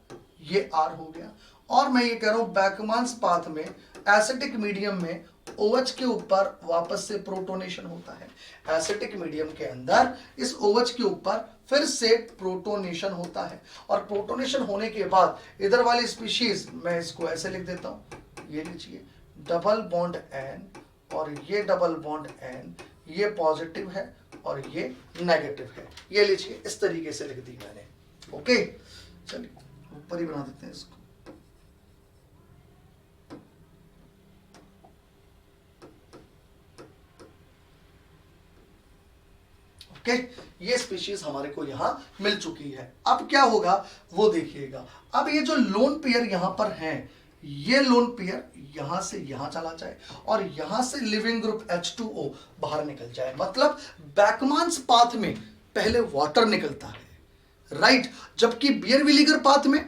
ये R हो गया और मैं ये कह रहा हूं बैकमान्स पाथ में एसिटिक मीडियम में OH के ऊपर वापस से प्रोटोनेशन होता है। एसिटिक मीडियम के अंदर इस OH के ऊपर फिर से प्रोटोनेशन होता है और प्रोटोनेशन होने के बाद इधर वाली स्पीशीज मैं इसको ऐसे लिख देता हूं, ये लीजिए डबल बॉन्ड N और ये डबल बॉन्ड N, ये पॉजिटिव है और ये नेगेटिव है। ये लीजिए इस तरीके से लिख दी मैंने, ओके, चलिए ऊपर ही बना देते हैं इसको। ओके, ये स्पीशीज हमारे को यहां मिल चुकी है। अब क्या होगा वो देखिएगा। अब ये जो लोन पेयर यहां पर है, ये लोन पेयर यहां से यहां चला जाए और यहां से लिविंग ग्रुप H2O बाहर निकल जाए। मतलब बैकमान्स पाथ में पहले वाटर निकलता है, राइट, जबकि बियर-विलिगर पाथ में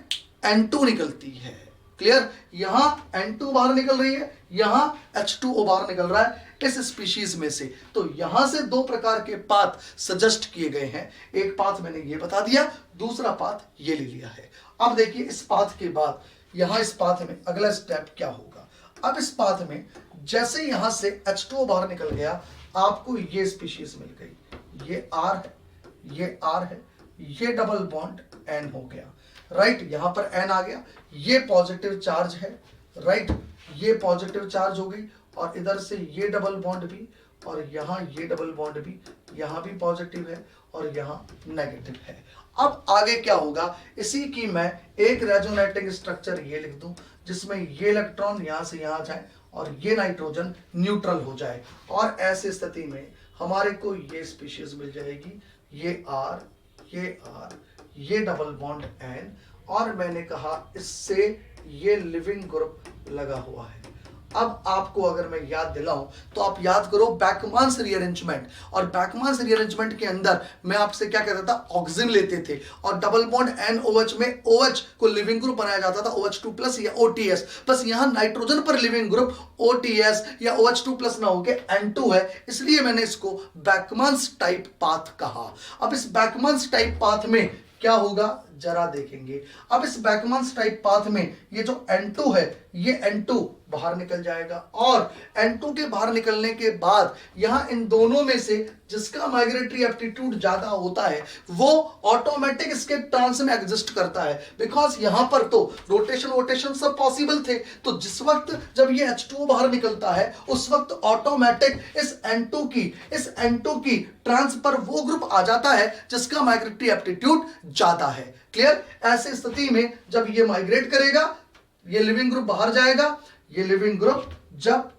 N2 निकलती है। क्लियर, यहां N2 बाहर निकल रही है, यहां H2O बाहर निकल रहा है इस स्पीशीज में से। तो यहां से दो प्रकार के पाथ सजेस्ट किए गए हैं। एक पाथ मैंने ये बता दिया, दूसरा पाथ ये ले लिया है। अब देखिए इस पाथ के बाद यहां इस पाथ में अगला स्टेप क्या होगा। अब इस पाथ में जैसे यहां से H2O बाहर निकल गया, आपको ये स्पीशीज मिल गई। ये R है, ये R है, ये डबल बॉन्ड N हो गया, राइट, यहां पर N आ गया। ये पॉजिटिव चार्ज है, राइट, ये पॉजिटिव चार्ज हो गई और इधर से ये डबल बॉन्ड भी और यहां ये डबल बॉन्ड भी, यहां भी पॉजिटिव है और यहां नेगेटिव है। अब आगे क्या होगा, इसी की मैं एक रेजोनेटिंग स्ट्रक्चर ये लिख दूं जिसमें ये इलेक्ट्रॉन यहां से यहां जाए और ये नाइट्रोजन न्यूट्रल हो जाए और ऐसी स्थिति में हमारे को ये स्पीशीज मिल जाएगी। ये R, ये डबल बॉन्ड N और मैंने कहा इससे ये लिविंग ग्रुप लगा हुआ है। अब आपको अगर मैं याद दिलाऊं तो आप याद करो बैकमान्स रीअरेंजमेंट, और बैकमान्स रीअरेंजमेंट के अंदर मैं आपसे क्या कहता था, ऑक्सिजन लेते थे और डबल बॉन्ड NOH में OH को लिविंग ग्रुप बनाया जाता था, OH2+ या OTS। बस यहां नाइट्रोजन पर लिविंग ग्रुप OTS या OH2+ ना होके N2 है, इसलिए मैंने इसको बैकमान्स टाइप पाथ कहा। अब इस बैकमान्स टाइप पाथ में क्या होगा जरा देखेंगे। अब इस बैकमान्स टाइप पाथ में ये जो N2 है, ये N2 बाहर निकल जाएगा और N2 के बाहर निकलने के बाद यहां इन दोनों में से जिसका माइग्रेटरी एप्टीट्यूड ज्यादा होता है वो ऑटोमेटिक इसके ट्रांस में एग्जिस्ट करता है। बिकॉज यहां पर तो रोटेशन सब पॉसिबल थे, तो जिस वक्त जब ये H2O बाहर निकलता है उस वक्त ऑटोमेटिक इस N2 की ट्रांस पर वो ग्रुप आ जाता है जिसका माइग्रेटरी एप्टीट्यूड ज्यादा है। क्लियर, ऐसी स्थिति में जब ये माइग्रेट करेगा, ये लिविंग ग्रुप बाहर जाएगा, ये लिविंग ग्रुप जब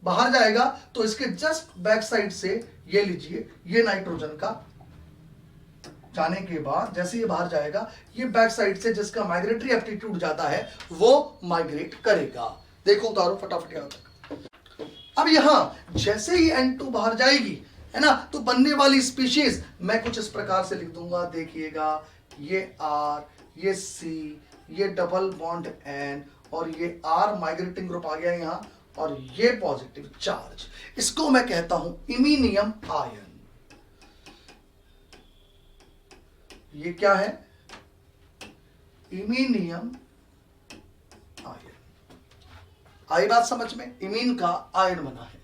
बाहर जाएगा तो इसके जस्ट बैक साइड से ये लीजिए, ये नाइट्रोजन का जाने के बाद जैसे ये बाहर जाएगा, ये बैक साइड से जिसका माइग्रेटरी एप्टीट्यूड ज्यादा है वो माइग्रेट करेगा। देखो उतारो फटाफट यहां तक। अब यहां जैसे ही N2 बाहर जाएगी, है ना, तो बनने वाली स्पीशीज मैं कुछ इस प्रकार से लिख दूंगा। देखिएगा, ये R, ये C, ये डबल बॉन्ड N और ये R माइग्रेटिंग ग्रुप आ गया यहां और ये पॉजिटिव चार्ज, इसको मैं कहता हूं इमीनियम आयन। ये क्या है, इमीनियम आयन। आई बात समझ में, इमीन का आयन बना है।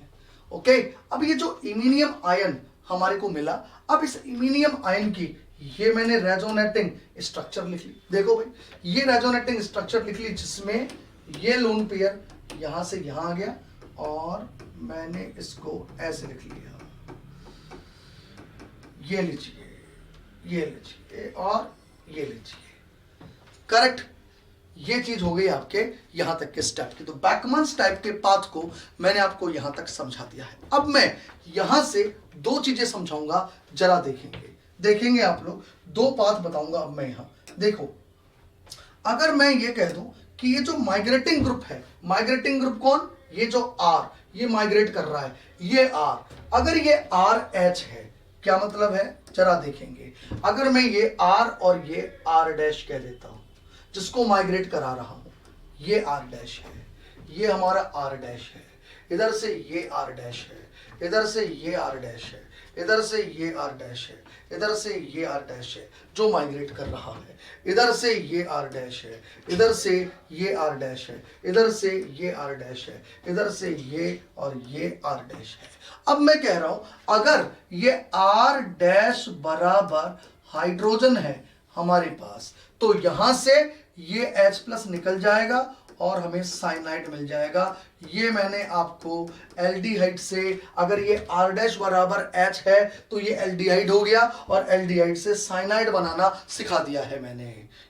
ओके, अब ये जो इमीनियम आयन हमारे को मिला, अब इस इमीनियम आयन की ये मैंने रेजोनेटिंग स्ट्रक्चर लिख ली। देखो भाई, ये रेजोनेटिंग स्ट्रक्चर लिख ली जिसमें ये लोन पेयर यहां से यहां आ गया और मैंने इसको ऐसे लिख लिया। ये लीजिए, ये लीजिए और ये लीजिए। करेक्ट, ये चीज हो गई आपके यहां तक के स्टेप की। तो बैकमान्स टाइप के पाथ को मैंने आपको यहां तक समझा दिया है। अब मैं यहां से दो चीजें समझाऊंगा, जरा देखेंगे आप लोग। दो पाथ बताऊंगा अब मैं यहां। देखो, अगर मैं ये कह दूं कि ये जो माइग्रेटिंग ग्रुप है, माइग्रेटिंग ग्रुप कौन, ये जो R, ये माइग्रेट कर रहा है, ये R, अगर ये RH है, क्या मतलब है जरा देखेंगे। अगर मैं ये R और ये R डैश कह देता हूं, जिसको माइग्रेट करा रहा हूं, ये R डैश है, ये हमारा R डैश है, इधर से ये R डैश है, इधर से ये R डैश है, इधर से ये R डैश है, इधर से ये R डैश है जो माइग्रेट कर रहा है, इधर से ये R डैश है, इधर से ये R डैश है, इधर से ये R डैश है, इधर से ये और ये R डैश है। अब मैं कह रहा हूं अगर ये R डैश बराबर हाइड्रोजन है हमारे पास, तो यहां से ये H+ निकल जाएगा और हमें साइनाइड मिल जाएगा। ये मैंने आपको एल्डिहाइड से, अगर ये R डैश बराबर H है तो ये एल्डिहाइड हो गया, और एल्डिहाइड से साइनाइड बनाना सिखा दिया है मैंने।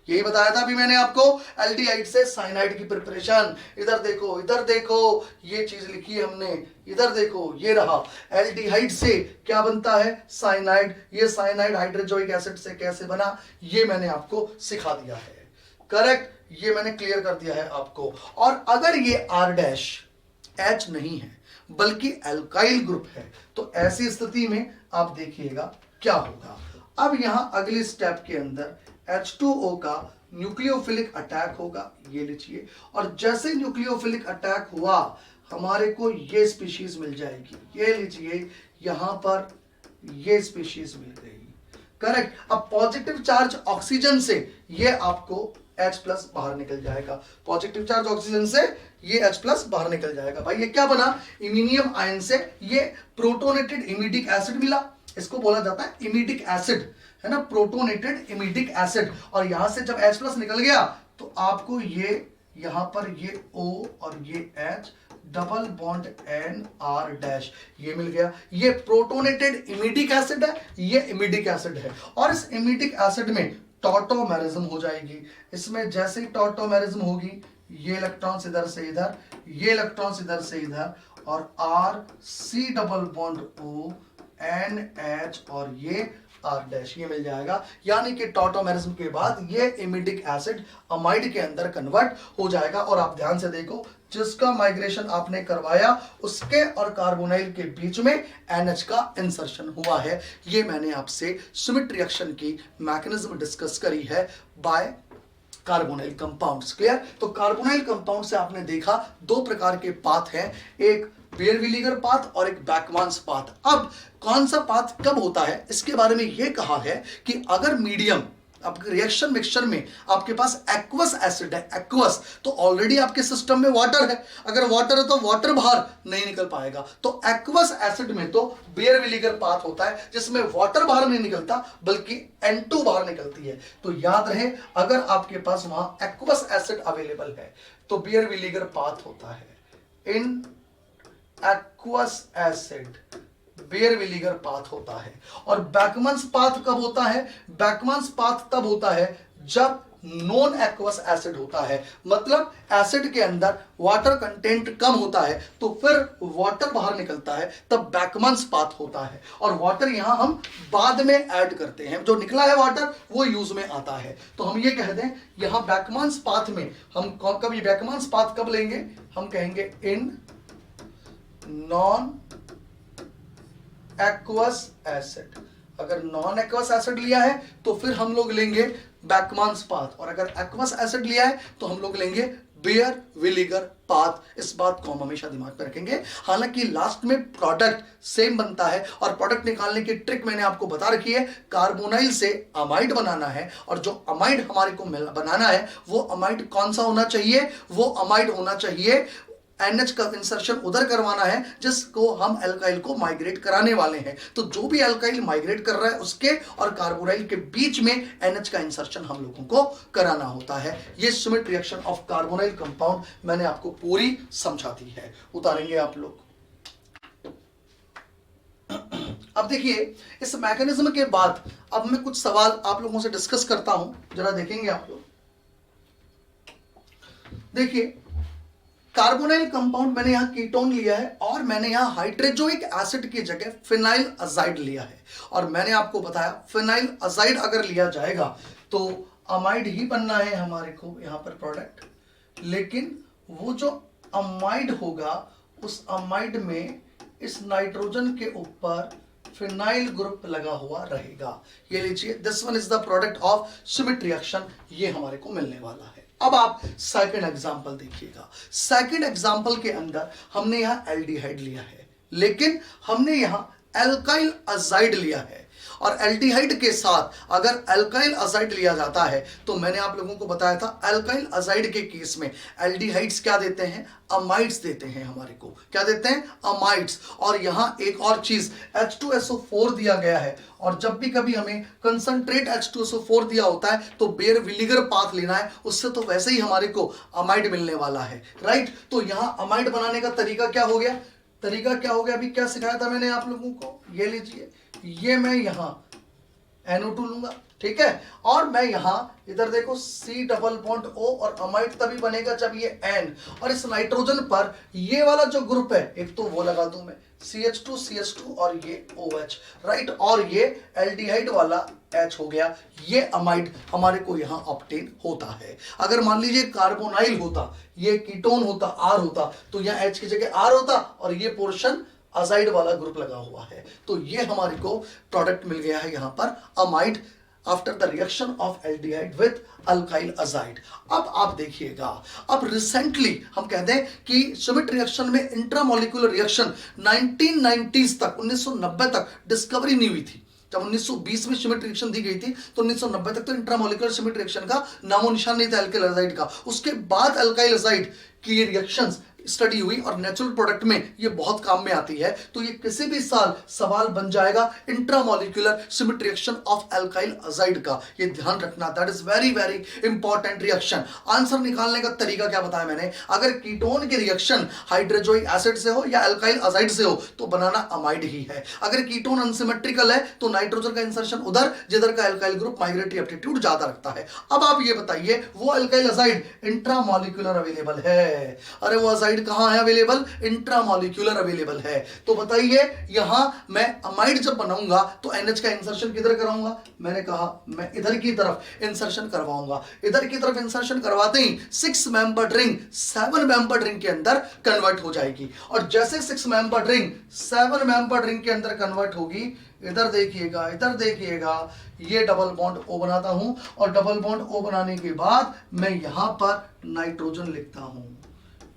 यही बताया था अभी मैंने आपको, एल्डिहाइड से साइनाइड की प्रिपरेशन। इधर देखो, इधर देखो, ये चीज लिखी है हमने, इधर देखो, ये रहा। एल्डिहाइड से क्या बनता है? साइनाइड। ये साइनाइड हाइड्रोजोइक एसिड से कैसे बना, ये मैंने आपको सिखा दिया है। करेक्ट, ये मैंने क्लियर कर दिया है आपको। और अगर ये R डैश H नहीं है बल्कि एल्काइल ग्रुप है, तो ऐसी स्थिति में आप देखिएगा क्या होगा। अब यहां अगली स्टेप के अंदर H2O का न्यूक्लियोफिलिक अटैक होगा, ये लीजिए। और जैसे न्यूक्लियोफिलिक अटैक हुआ, हमारे को ये स्पीशीज मिल जाएगी, ये लीजिए, यहां पर ये स्पीशीज मिल गई। करेक्ट। अब पॉजिटिव चार्ज ऑक्सीजन से ये आपको H प्लस बाहर निकल जाएगा, पॉजिटिव चार्ज ऑक्सीजन से ये H प्लस बाहर निकल जाएगा। भाई ये क्या बना? इमिनियम आयन से ये प्रोटोनेटेड इमिडिक एसिड मिला, इसको बोला जाता है इमिडिक एसिड, है ना, प्रोटोनेटेड इमिडिक एसिड। और यहां से जब H प्लस निकल गया तो आपको ये यहां पर ये O और ये H, double bond NR dash, ये मिल गया। ये प्रोटोनेटेड इमिडिक एसिड है, ये इमिडिक एसिड है। और इस इमिडिक एसिड में टॉटोमेरिज्म हो जाएगी। इसमें जैसे ही टॉटोमेरिज्म होगी, ये इलेक्ट्रॉन्स इधर से इधर, ये इलेक्ट्रॉन्स इधर से इधर, और R C double bond O NH और ये R डैश, ये मिल जाएगा। यानी कि टॉटोमेरिज्म के बाद ये इमिडिक एसिड अमाइड के अंदर कन्वर्ट हो जाएगा। और आप ध्यान से देखो, जिसका माइग्रेशन आपने करवाया उसके और कार्बोनाइल के बीच में NH का इंसर्शन हुआ है। ये मैंने आपसे श्मिट रिएक्शन की मैकेनिज्म डिस्कस करी है बाय कार्बोनाइल कंपाउंड्स। क्लियर? तो कार्बोनाइल कंपाउंड से आपने देखा दो प्रकार के पाथ हैं, एक बेयर-विलिगर पाथ और एक बैकमान्स पाथ। अब कौन सा पाथ कब होता है, इसके बारे में यह कहा है कि अगर मीडियम, आपके रिएक्शन मिक्सचर में आपके पास एक्वस एसिड है, एक्वस, तो ऑलरेडी आपके सिस्टम में वाटर है। अगर वाटर है तो वाटर बाहर नहीं निकल पाएगा। तो एक्वस एसिड में तो बेयर विलीगर पाथ होता है, जिसमें वाटर बाहर नहीं निकलता बल्कि N2 बाहर निकलती है। तो याद रहे, अगर आपके पास वहां एक्वस एसिड अवेलेबल है तो बेयर विलीगर पाथ होता है। In aqueous acid Baeyer Villiger path होता है। और बैकमन्स पाथ कब होता है? बैकमन्स पाथ तब होता है जब नॉन एक्वस एसिड होता है, मतलब एसिड के अंदर वाटर कंटेंट कम होता है तो फिर वाटर बाहर निकलता है, तब बैकमन्स पाथ होता है। और वाटर यहां हम बाद में ऐड करते हैं, जो निकला है वाटर वो यूज में आता है। तो हम ये कह दें, यहां बैकमन्स पाथ में हम कब, ये बैकमन्स पाथ कब लेंगे? हम कहेंगे इन नॉन एक्वस एसिड। अगर नॉन एक्वस एसिड लिया है तो फिर हम लोग लेंगे बैकमन्स पाथ, और अगर एक्वस एसिड लिया है तो हम लोग लेंगे बेयर विलीगर पाथ। इस बात को हम हमेशा दिमाग में रखेंगे। हालांकि लास्ट में प्रोडक्ट सेम बनता है, और प्रोडक्ट निकालने की ट्रिक मैंने आपको बता रखी है। कार्बोनाइल से अमाइड बनाना है, और जो अमाइड हमारे को बनाना है वो अमाइड कौन सा होना चाहिए? वो अमाइड होना चाहिए, NH का इंसर्शन उधर करवाना है जिसको हम एल्काइल को माइग्रेट कराने वाले हैं। तो जो भी एल्काइल माइग्रेट कर रहा है उसके और कार्बोनाइल के बीच में NH का इंसर्शन हम लोगों को कराना होता है। ये Schmidt reaction of carbonyl compound मैंने आपको पूरी समझा दी है। उतारेंगे आप लोग। अब देखिए, इस मैकेनिज्म के बाद अब मैं कुछ सवाल आप लोगों से डिस्कस करता हूं, जरा देखेंगे आप लोग। देखिए, कार्बोनाइल कंपाउंड मैंने यहां कीटोन लिया है, और मैंने यहां हाइड्रोजोइक एसिड की जगह फिनाइल अजाइड लिया है। और मैंने आपको बताया फिनाइल अजाइड अगर लिया जाएगा तो अमाइड ही बनना है हमारे को यहां पर प्रोडक्ट, लेकिन वो जो अमाइड होगा उस अमाइड में इस नाइट्रोजन के ऊपर फिनाइल ग्रुप लगा हुआ रहेगा। ये लीजिए, this one is the product of Schmidt reaction, ये हमारे को मिलने वाला है। अब आप सेकंड एग्जांपल देखिएगा। सेकंड एग्जांपल के अंदर हमने यहां एल्डिहाइड लिया है, लेकिन हमने यहां एल्काइल अजाइड लिया है। और एल्डिहाइड के साथ अगर अल्काइल अजाइड लिया जाता है तो मैंने आप लोगों को बताया था अल्काइल अजाइड के केस में एल्डिहाइड्स क्या देते हैं, अमाइड्स देते हैं हमारे को, क्या देते हैं, अमाइड्स। और यहां एक और चीज H2SO4 दिया गया है, और जब भी कभी हमें कंसंट्रेट H2SO4 दिया होता है तो बेयर विलीगर पाथ लेना है, उससे तो वैसे ही हमारे को अमाइड मिलने वाला है, राइट। तो यहां अमाइड बनाने का तरीका क्या हो गया, तरीका क्या हो गया, अभी क्या सिखाया था मैंने आप लोगों को, ये लीजिए, ये मैं यहां NO2 लूंगा, ठीक है, और मैं यहां इधर देखो C डबल बॉन्ड O, और अमाइड तभी बनेगा जब ये N, और इस नाइट्रोजन पर ये वाला जो ग्रुप है एक तो वो लगा दूं मैं CH2 CH2 और ये OH, राइट, और ये एल्डिहाइड वाला H हो गया, ये अमाइड हमारे को यहां ऑब्टेन होता है। अगर मान लीजिए कार्बोनाइल होता, ये कीटोन होता, R होता, तो यहां H की जगह R होता और ये पोर्शन अजाइड वाला ग्रुप लगा हुआ है, तो ये हमारे को प्रोडक्ट मिल गया है यहां पर amide after the reaction of aldehyde with alkyl azide. अब आप देखिएगा, अब रिसेंटली हम कहते हैं कि श्मिट रिएक्शन में इंट्रामोलिकुलर रिएक्शन 1990s तक, 1990 तक डिस्कवरी नहीं हुई थी। जब 1920 में श्मिट रिएक्शन दी गई थी तो 1990 तक तो इंट्रामोलिकुलर श्मिट रिएक्शन का नामो निशान नहीं था अल्काइल अजाइड का। उसके बाद अल्काइल अजाइड की रिएक्शंस स्टडी हुई और नेचुरल प्रोडक्ट में ये बहुत काम में आती है, तो ये किसी भी साल सवाल बन जाएगा intramolecular Schmidt reaction of alkyl azide का, ये ध्यान रखना, that is very very important reaction. Answer निकालने का तरीका क्या बताया मैंने, अगर कीटोन की रिएक्शन हाइड्रोजोइक एसिड से हो या अल्काइल अजाइड से हो तो बनाना अमाइड ही है। अगर कीटोन अनसिमेट्रिकल है तो नाइट्रोजन का इंसर्शन उधर जिधर का अल्काइल ग्रुप माइग्रेटरी एप्टीट्यूड ज्यादा रखता है। अब आप ये बताइए वो अल्काइल अजाइड इंट्रामोलिकुलर अवेलेबल है, अरे वो अजाइड कहां है अवेलेबल, इंट्रामोलिकुलर अवेलेबल है, तो बताइए यहां मैं अमाइड जब बनाऊंगा तो NH का इंसर्शन किधर कराऊंगा, मैंने कहा मैं इधर की तरफ इंसर्शन करवाऊंगा, इधर की तरफ इंसर्शन करवाते ही 6 मेंबर्ड रिंग 7 मेंबर्ड रिंग के अंदर कन्वर्ट हो जाएगी, और जैसे 6 मेंबर्ड रिंग 7 मेंबर्ड रिंग के अंदर कन्वर्ट होगी, इधर देखिएगा, इधर देखिएगा, ये डबल बॉन्ड O बनाता हूं, और डबल बॉन्ड O बनाने के बाद मैं यहां पर नाइट्रोजन लिखता हूं,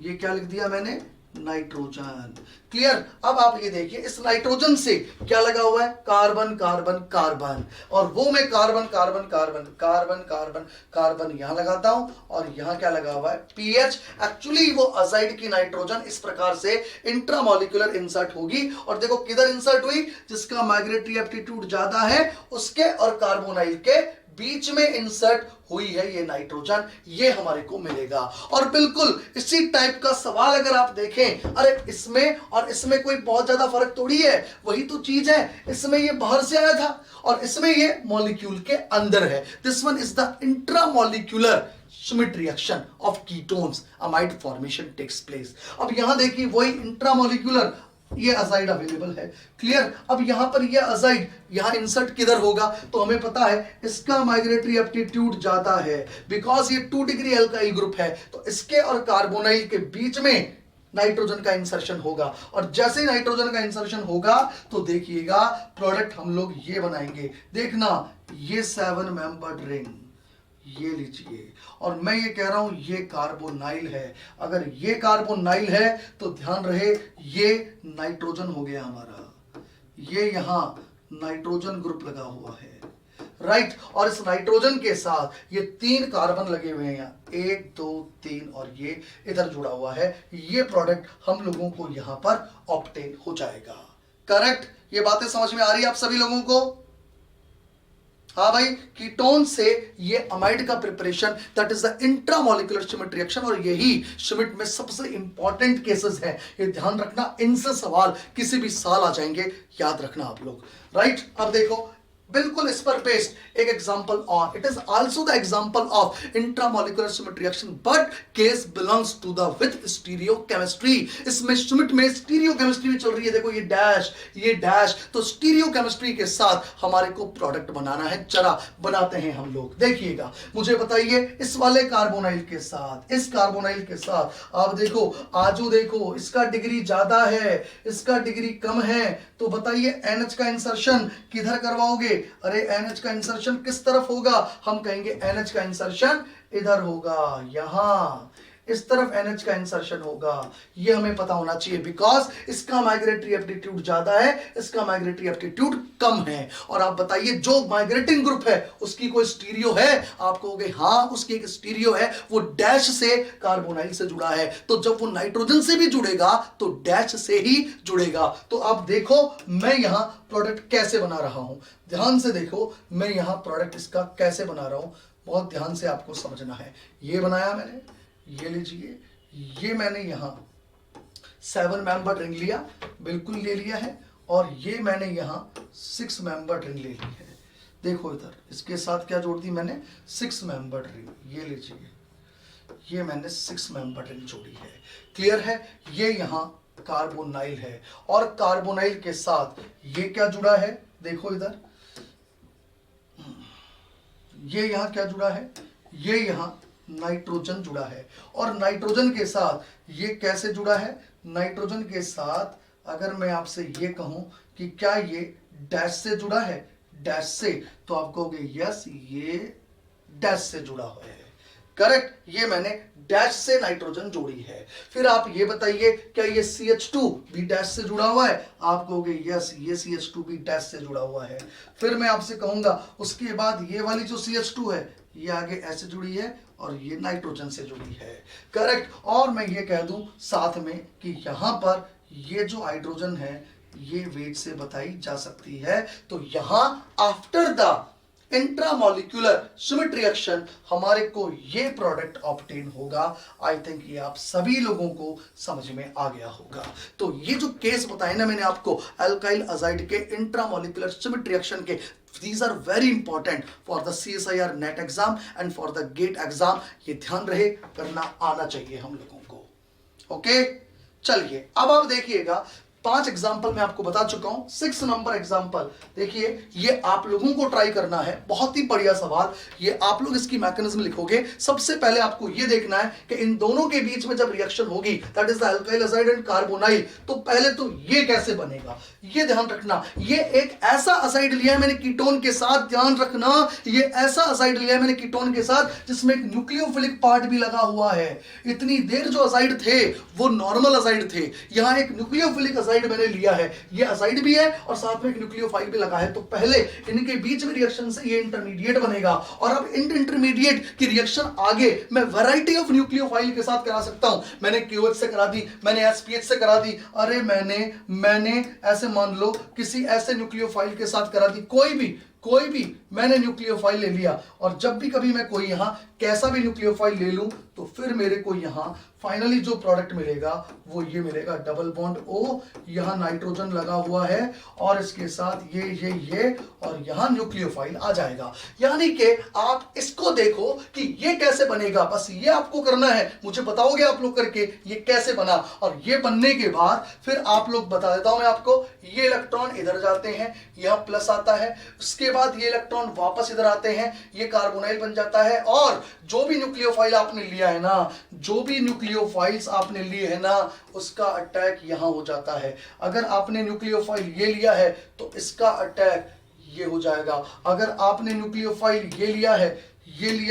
ये क्या लिख दिया मैंने, नाइट्रोजन, क्लियर। अब आप ये देखिए इस नाइट्रोजन से क्या लगा हुआ है, कार्बन कार्बन कार्बन, और वो मैं carbon carbon carbon carbon carbon carbon यहां लगाता हूं, और यहां क्या लगा हुआ है, PH। एक्चुअली वो अजाइड की नाइट्रोजन इस प्रकार से इंट्रामोलिकुलर इंसर्ट होगी, और देखो किधर इंसर्ट हुई, जिसका माइग्रेटरी एप्टीट्यूड ज्यादा है उसके और कार्बोनाइल के बीच में इंसर्ट हुई है ये नाइट्रोजन, ये हमारे को मिलेगा। और बिल्कुल इसी टाइप का सवाल अगर आप देखें, अरे इसमें और इसमें कोई बहुत ज्यादा फर्क थोड़ी है, वही तो चीज है, इसमें ये बाहर से आया था और इसमें ये मॉलिक्यूल के अंदर है। This one is the intramolecular Schmidt reaction of ketones, amide formation takes place. अब यहां देखिए वही इंट्रामोलिकुलर, ये अजाइड अवेलेबल है, क्लियर। अब यहां पर ये अजाइड यहां इंसर्ट किधर होगा, तो हमें पता है इसका माइग्रेटरी एप्टीट्यूड ज्यादा है, बिकॉज ये 2 डिग्री अल्काइल ग्रुप है, तो इसके और कार्बोनाइल के बीच में नाइट्रोजन का इंसर्शन होगा, और जैसे ही नाइट्रोजन का इंसर्शन होगा तो देखिएगा प्रोडक्ट हम लोग ये बनाएंगे, देखना ये 7 मेंबर्ड रिंग, ये लीजिए, और मैं ये कह रहा हूं ये कार्बोनाइल है। अगर ये कार्बोनाइल है तो ध्यान रहे ये नाइट्रोजन हो गया हमारा, ये यहां नाइट्रोजन ग्रुप लगा हुआ है, राइट। और इस नाइट्रोजन के साथ ये 3 कार्बन लगे हुए हैं, 1 2 3, और ये इधर जुड़ा हुआ है, ये प्रोडक्ट हम लोगों को यहां पर ऑब्टेन हो जाएगा, करेक्ट। ये बातें समझ में आ रही है आप सभी लोगों को, हाँ भाई, कीटोन से ये अमाइड का preparation, that is the intramolecular Schmidt reaction, और यही श्मिट में सबसे इंपॉर्टेंट केसेस हैं, ये ध्यान रखना, इनसे सवाल किसी भी साल आ जाएंगे, याद रखना आप लोग, राइट। अब देखो बिल्कुल इस पर बेस्ड एक example on, it is also the example of intramolecular Schmidt reaction, but case belongs to the with stereochemistry. इसमें श्मिट में स्टीरियोकेमिस्ट्री भी चल रही है, देखो ये डैश, तो स्टीरियोकेमिस्ट्री के साथ हमारे को प्रोडक्ट बनाना है, चला बनाते हैं हम लोग। देखिएगा, मुझे बताइए इस वाले कार्बोनाइल के साथ, इस कार्बोनाइल के साथ आप देखो आजू, देखो इसका डिग्री ज्यादा है, इसका डिग्री कम है, तो बताइए NH का इंसर्शन किधर करवाओगे, अरे NH का इंसर्शन किस तरफ होगा, हम कहेंगे NH का इंसर्शन इधर होगा, यहां इस तरफ NH का इंसर्शन होगा, ये हमें पता होना चाहिए, बिकॉज इसका माइग्रेटरी एप्टीट्यूड ज्यादा है, इसका माइग्रेटरी एप्टीट्यूड कम है। और आप बताइए जो माइग्रेटिंग ग्रुप है उसकी कोई स्टीरियो है? आप कहोगे हाँ उसकी एक स्टीरियो है, वो डैश से कार्बोनाइल से जुड़ा है। तो जब वो नाइट्रोजन से भी जुड़ेगा तो डैश से ही जुड़ेगा। तो आप देखो मैं यहां प्रोडक्ट कैसे बना रहा हूं, ध्यान से देखो मैं यहां प्रोडक्ट इसका कैसे बना रहा हूं, बहुत ध्यान से आपको समझना है। ये बनाया मैंने, ये लीजिए, ये मैंने यहां 7 मेंबर रिंग लिया, बिल्कुल ले लिया है, और ये मैंने यहां 6 मेंबर रिंग ले ली है। देखो इधर इसके साथ क्या जोड़ दी मैंने, 6 मेंबर रिंग, ये लीजिए, ये मैंने 6 मेंबर रिंग जोड़ी है। क्लियर है? ये यहां कार्बोनाइल है, और कार्बोनाइल के साथ ये क्या जुड़ा है, देखो इधर, ये यहां क्या जुड़ा है, ये यहां नाइट्रोजन जुड़ा है। और नाइट्रोजन के साथ ये कैसे जुड़ा है, नाइट्रोजन के साथ अगर मैं आपसे ये कहूं कि क्या ये डैश से जुड़ा है, डैश से, तो आप कहोगे यस ये डैश से जुड़ा हुआ है। करेक्ट, ये मैंने डैश से नाइट्रोजन जोड़ी है। फिर आप ये बताइए क्या ये CH2 भी डैश से जुड़ा हुआ है? आप कहोगे यस ये CH2 भी डैश से जुड़ा हुआ है। फिर मैं आपसे कहूंगा उसके बाद ये वाली जो CH2 है ये आगे ऐसे जुड़ी है और ये नाइट्रोजन से जुड़ी है। करेक्ट। और मैं ये कह दूं साथ में कि यहां पर ये जो हाइड्रोजन है ये वेट से बताई जा सकती है। तो यहां after the intramolecular Schmidt reaction हमारे को ये प्रोडक्ट ऑब्टेन होगा। आई थिंक ये आप सभी लोगों को समझ में आ गया होगा। तो ये जो केस बताए ना मैंने आपको अल्काइल अजाइड के इंट्रामोलिक्यूलर श्मिट रिएक्शन के, these are very important for the CSIR NET exam and for the GATE exam. ये ध्यान रहे, करना आना चाहिए हम लोगों को। ओके, चलिए अब आप देखिएगा 5 एग्जाम्पल मैं आपको बता चुका हूं। 6 नंबर एग्जाम्पल देखिए, ये आप लोगों को ट्राई करना है। बहुत ही बढ़िया सवाल, ये आप लोग इसकी मैकेनिज्म लिखोगे। सबसे पहले आपको ये देखना है कि इन दोनों के बीच में जब रिएक्शन होगी, that is the alkyl azide and carbonyl, तो पहले तो ये कैसे बनेगा, ये ध्यान रखना। ये एक ऐसा असाइड लिया है मैंने कीटोन के साथ, ध्यान रखना, ये ऐसा असाइड लिया है मैंने कीटोन के साथ जिसमें एक न्यूक्लियोफिलिक पार्ट भी लगा हुआ है। इतनी देर जो असाइड थे वो नॉर्मल असाइड थे, यहां एक न्यूक्लियोफिलिक असाइड मैंने लिया है, ये असाइड भी है और साथ में एक न्यूक्लियोफाइल भी लगा है। तो पहले इनके बीच में रिएक्शन से ये इंटरमीडिएट बनेगा, और अब इन इंटरमीडिएट की रिएक्शन आगे मैं वैरायटी ऑफ न्यूक्लियोफाइल के साथ करा सकता हूं। मैंने QH से करा दी, मैंने SPH से करा दी, अरे मैंने ऐसे मान लो किसी ऐसे न्यूक्लियोफाइल के साथ करा दी, कोई भी मैंने न्यूक्लियोफाइल ले लिया। और जब भी कभी मैं कोई यहां कैसा भी न्यूक्लियोफाइल ले लूं तो फिर मेरे को यहां फाइनली जो प्रोडक्ट मिलेगा वो ये मिलेगा, डबल बॉन्ड O, यहां नाइट्रोजन लगा हुआ है और इसके साथ ये और यहां न्यूक्लियोफाइल आ जाएगा। यानी कि आप इसको देखो कि ये कैसे बनेगा, बस ये आपको करना है, मुझे बताओगे आप लोग करके ये कैसे बना। और ये बनने के बाद फिर आप लोग बता देता हूं मैं आपको, ये इलेक्ट्रॉन इधर जाते हैं, यहां प्लस आता है, उसके बाद ये इलेक्ट्रॉन वापस इधर आते हैं, ये कार्बोनाइल बन जाता है। और जो भी न्यूक्लियोफाइल आपने लिया है ना, जो भी न्यूक्लियोफाइल्स आपने लिए हैं ना, उसका अटैक यहां हो जाता है। अगर आपने न्यूक्लियोफाइल ये लिया है तो इसका अटैक ये हो जाएगा। अगर आपने न्यूक्लियोफाइल ये लिया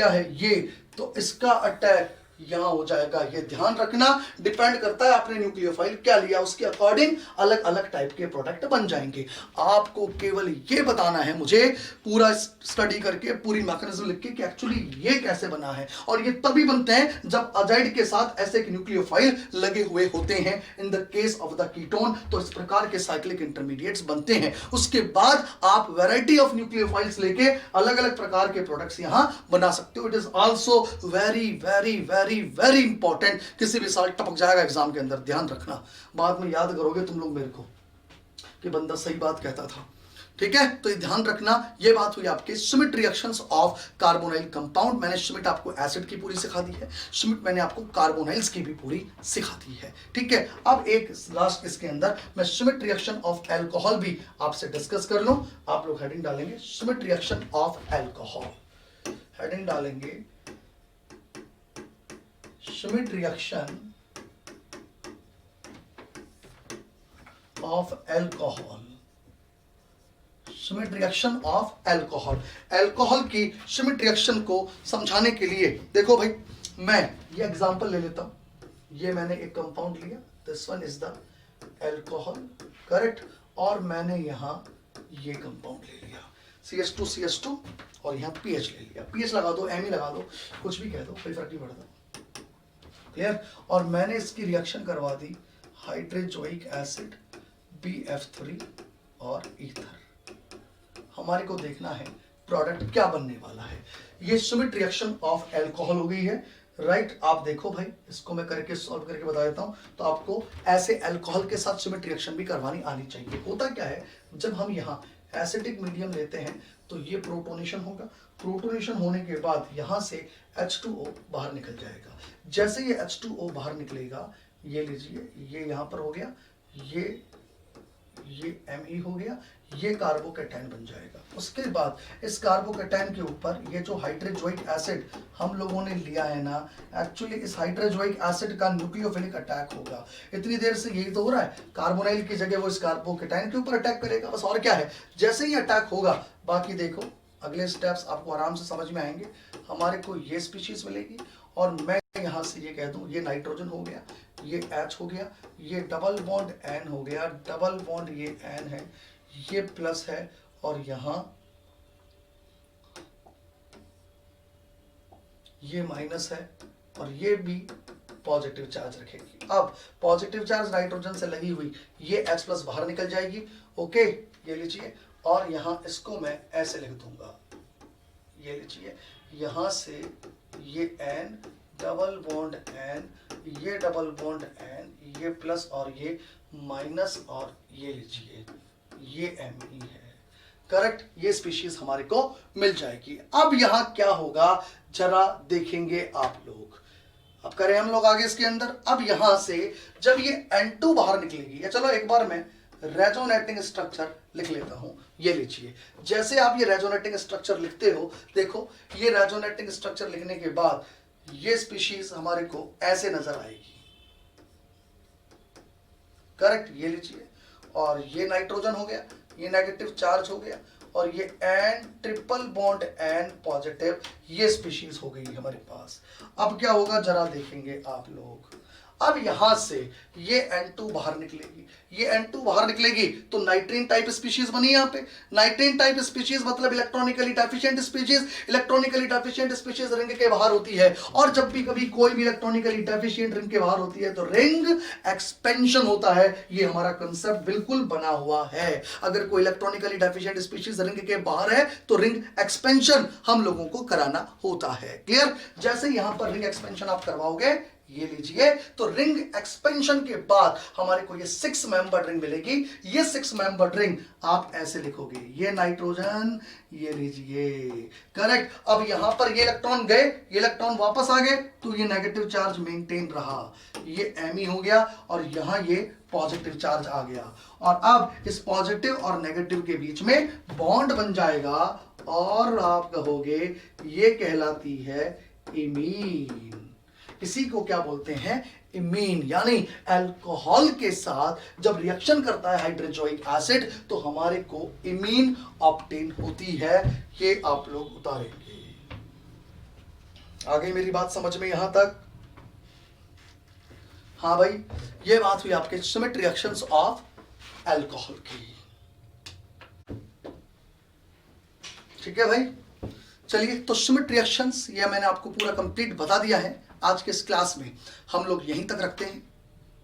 है ये, तो इसका अटैक यहां हो जाएगा। ये ध्यान रखना, डिपेंड करता है आपने न्यूक्लियोफाइल क्या लिया, उसके अकॉर्डिंग अलग अलग टाइप के प्रोडक्ट बन जाएंगे। आपको केवल ये बताना है मुझे, पूरा स्टडी करके पूरी मैकेनिज्म लिख के कि एक्चुअली ये कैसे बना है। और ये तभी बनते हैं जब अजाइड के साथ ऐसे न्यूक्लियोफाइल लगे हुए होते हैं। In the case of the ketone तो इस प्रकार के साइक्लिक इंटरमीडिएट्स बनते हैं। उसके बाद आप वैरायटी ऑफ न्यूक्लियोफाइल्स लेके अलग अलग प्रकार के प्रोडक्ट्स यहां बना सकते हो। It is also very very very very important, किसी भी साल टपक जाएगा एग्जाम के अंदर, ध्यान रखना। बाद में याद करोगे तुम लोग मेरे को कि बंदा सही बात कहता था। ठीक है, तो ये ध्यान रखना। ये बात हुई आपके Schmidt reactions of carbonyl compound. मैंने श्मिट आपको एसिड की पूरी सिखा दी है, श्मिट मैंने आपको कार्बोनाइल्स की भी पूरी सिखा दी है। ठीक है, अब एक लास्ट इसके अंदर मैं श्मिट रिएक्शन ऑफ एल्कोहल भी आपसे डिस्कस कर लूं। आप लोग हेडिंग डालेंगे Schmidt reaction of alcohol, heading डालेंगे Schmidt reaction of alcohol, Schmidt reaction of alcohol. Alcohol की श्मिट रिएक्शन को समझाने के लिए देखो भाई, मैं ये एग्जांपल ले लेता हूं, ये मैंने एक कंपाउंड लिया, this one is the alcohol, correct, और मैंने यहां ये कंपाउंड ले लिया CH2 और यहाँ पीएच ले लिया, पीएच लगा दो, एम लगा दो, कुछ भी कह दो, कोई फर्क नहीं पड़ता, क्लियर। और मैंने इसकी रिएक्शन करवा दी हाइड्रोजोइक एसिड BF3 और ईथर। हमारे को देखना है प्रोडक्ट क्या बनने वाला है। ये श्मिट रिएक्शन ऑफ अल्कोहल हो गई है, राइट। आप देखो भाई, इसको मैं करके सॉल्व करके बता देता हूं, तो आपको ऐसे अल्कोहल के साथ श्मिट रिएक्शन भी करवानी आनी चाहिए। होता क्या है, जब हम यहाँ एसिडिक मीडियम लेते हैं तो ये प्रोटोनेशन होगा, प्रोटोनेशन होने के बाद यहां से H2O बाहर निकल जाएगा। जैसे ये H2O बाहर निकलेगा, ये लीजिए, ये यहां पर हो गया, ये Me हो गया, ये कार्बोकैटायन बन जाएगा। उसके बाद इस कार्बोकैटायन के ऊपर ये जो हाइड्रोजोइक एसिड हम लोगों ने लिया है ना, एक्चुअली इस हाइड्रोजोइक एसिड का न्यूक्लियोफिलिक अटैक होगा। इतनी देर से यही तो हो रहा है, कार्बोनाइल की जगह वो इस कार्बोकैटायन के ऊपर अटैक करेगा, बस और क्या है। जैसे ही अटैक होगा, बाकी देखो अगले स्टेप्स आपको आराम से समझ में आएंगे। हमारे को ये स्पीशीज मिलेगी, और मैं यहां से ये कह दूं, ये नाइट्रोजन हो गया, ये H हो गया, ये डबल बॉन्ड N हो गया, डबल बॉन्ड ये N है, ये प्लस है, और यहां ये माइनस है, और ये भी पॉजिटिव चार्ज रखेगी। अब पॉजिटिव चार्ज नाइट्रोजन से लगी हुई ये H प्लस बाहर निकल जाएगी, ओके, ये लीजिए, और यहां इसको मैं ऐसे लिख दूंगा, ये लीजिए, यहां से ये N डबल बॉन्ड N, ये डबल बॉन्ड N, ये प्लस और ये माइनस, और ये लीजिए, ये Me है, करेक्ट। ये स्पीशीज हमारे को मिल जाएगी। अब यहां क्या होगा जरा देखेंगे आप लोग। अब करें हम लोग आगे इसके अंदर। अब यहां से जब ये N2 बाहर निकलेगी, या चलो एक बार मैं रेजोनेटिंग स्ट्रक्चर लिख लेता हूं, ये लीजिए। जैसे आप ये रेजोनेटिंग स्ट्रक्चर लिखते हो, देखो ये रेजोनेटिंग स्ट्रक्चर लिखने के बाद ये स्पीशीज हमारे को ऐसे नजर आएगी, करेक्ट, ये लीजिए, और ये नाइट्रोजन हो गया, ये नेगेटिव चार्ज हो गया, और ये N triple bond N positive, ये स्पीशीज हो गई हमारे पास। अब क्या होगा जरा देखेंगे आप लोग। अब यहां से ये N2 बाहर निकलेगी, ये N2 बाहर निकलेगी तो नाइट्रीन टाइप स्पीशीज बनी यहां पे। नाइट्रीन टाइप स्पीशीज मतलब electronically deficient species. Electronically deficient species ring के बाहर होती है, और जब भी कभी कोई भी इलेक्ट्रॉनिकली डेफिशिएंट रिंग के बाहर होती है तो रिंग एक्सपेंशन होता है। ये हमारा कंसेप्ट बिल्कुल बना हुआ है। अगर कोई इलेक्ट्रॉनिकली डेफिशिएंट स्पीशीज रिंग के बाहर है तो रिंग एक्सपेंशन हम लोगों को कराना होता है, क्लियर। जैसे यहां पर रिंग एक्सपेंशन आप करवाओगे, ये लीजिए, तो रिंग एक्सपेंशन के बाद हमारे को ये 6 मेंबर रिंग मिलेगी। ये 6 मेंबर रिंग आप ऐसे लिखोगे, ये नाइट्रोजन, ये लीजिए, करेक्ट। अब यहां पर ये इलेक्ट्रॉन गए, ये इलेक्ट्रॉन वापस आ गए, तो ये नेगेटिव चार्ज मेंटेन रहा, ये Me हो गया, और यहां ये पॉजिटिव चार्ज आ गया। और अब इस पॉजिटिव और नेगेटिव के बीच में बॉन्ड बन जाएगा, और आप कहोगे ये कहलाती है इमीन। इसी को क्या बोलते हैं, इमीन। यानी अल्कोहल के साथ जब रिएक्शन करता है हाइड्रोजोइक एसिड तो हमारे को इमीन ऑब्टेन होती है। ये आप लोग उतारेंगे। आगे मेरी बात समझ में यहां तक? हाँ भाई, ये बात हुई आपके श्मिट रिएक्शंस ऑफ अल्कोहल की। ठीक है भाई, चलिए, तो श्मिट रिएक्शंस ये मैंने आपको पूरा कंप्लीट बता दिया है। आज के इस क्लास में हम लोग यहीं तक रखते हैं,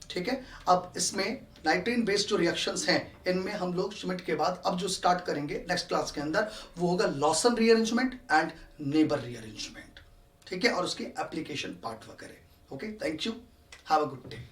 ठीक है। अब इसमें नाइट्रीन बेस्ड जो रिएक्शंस हैं, इनमें हम लोग श्मिट के बाद अब जो स्टार्ट करेंगे नेक्स्ट क्लास के अंदर, वो होगा Lawson rearrangement and neighbour rearrangement, ठीक है, और उसकी एप्लीकेशन पार्ट वगैरह। Okay, thank you, have a good day.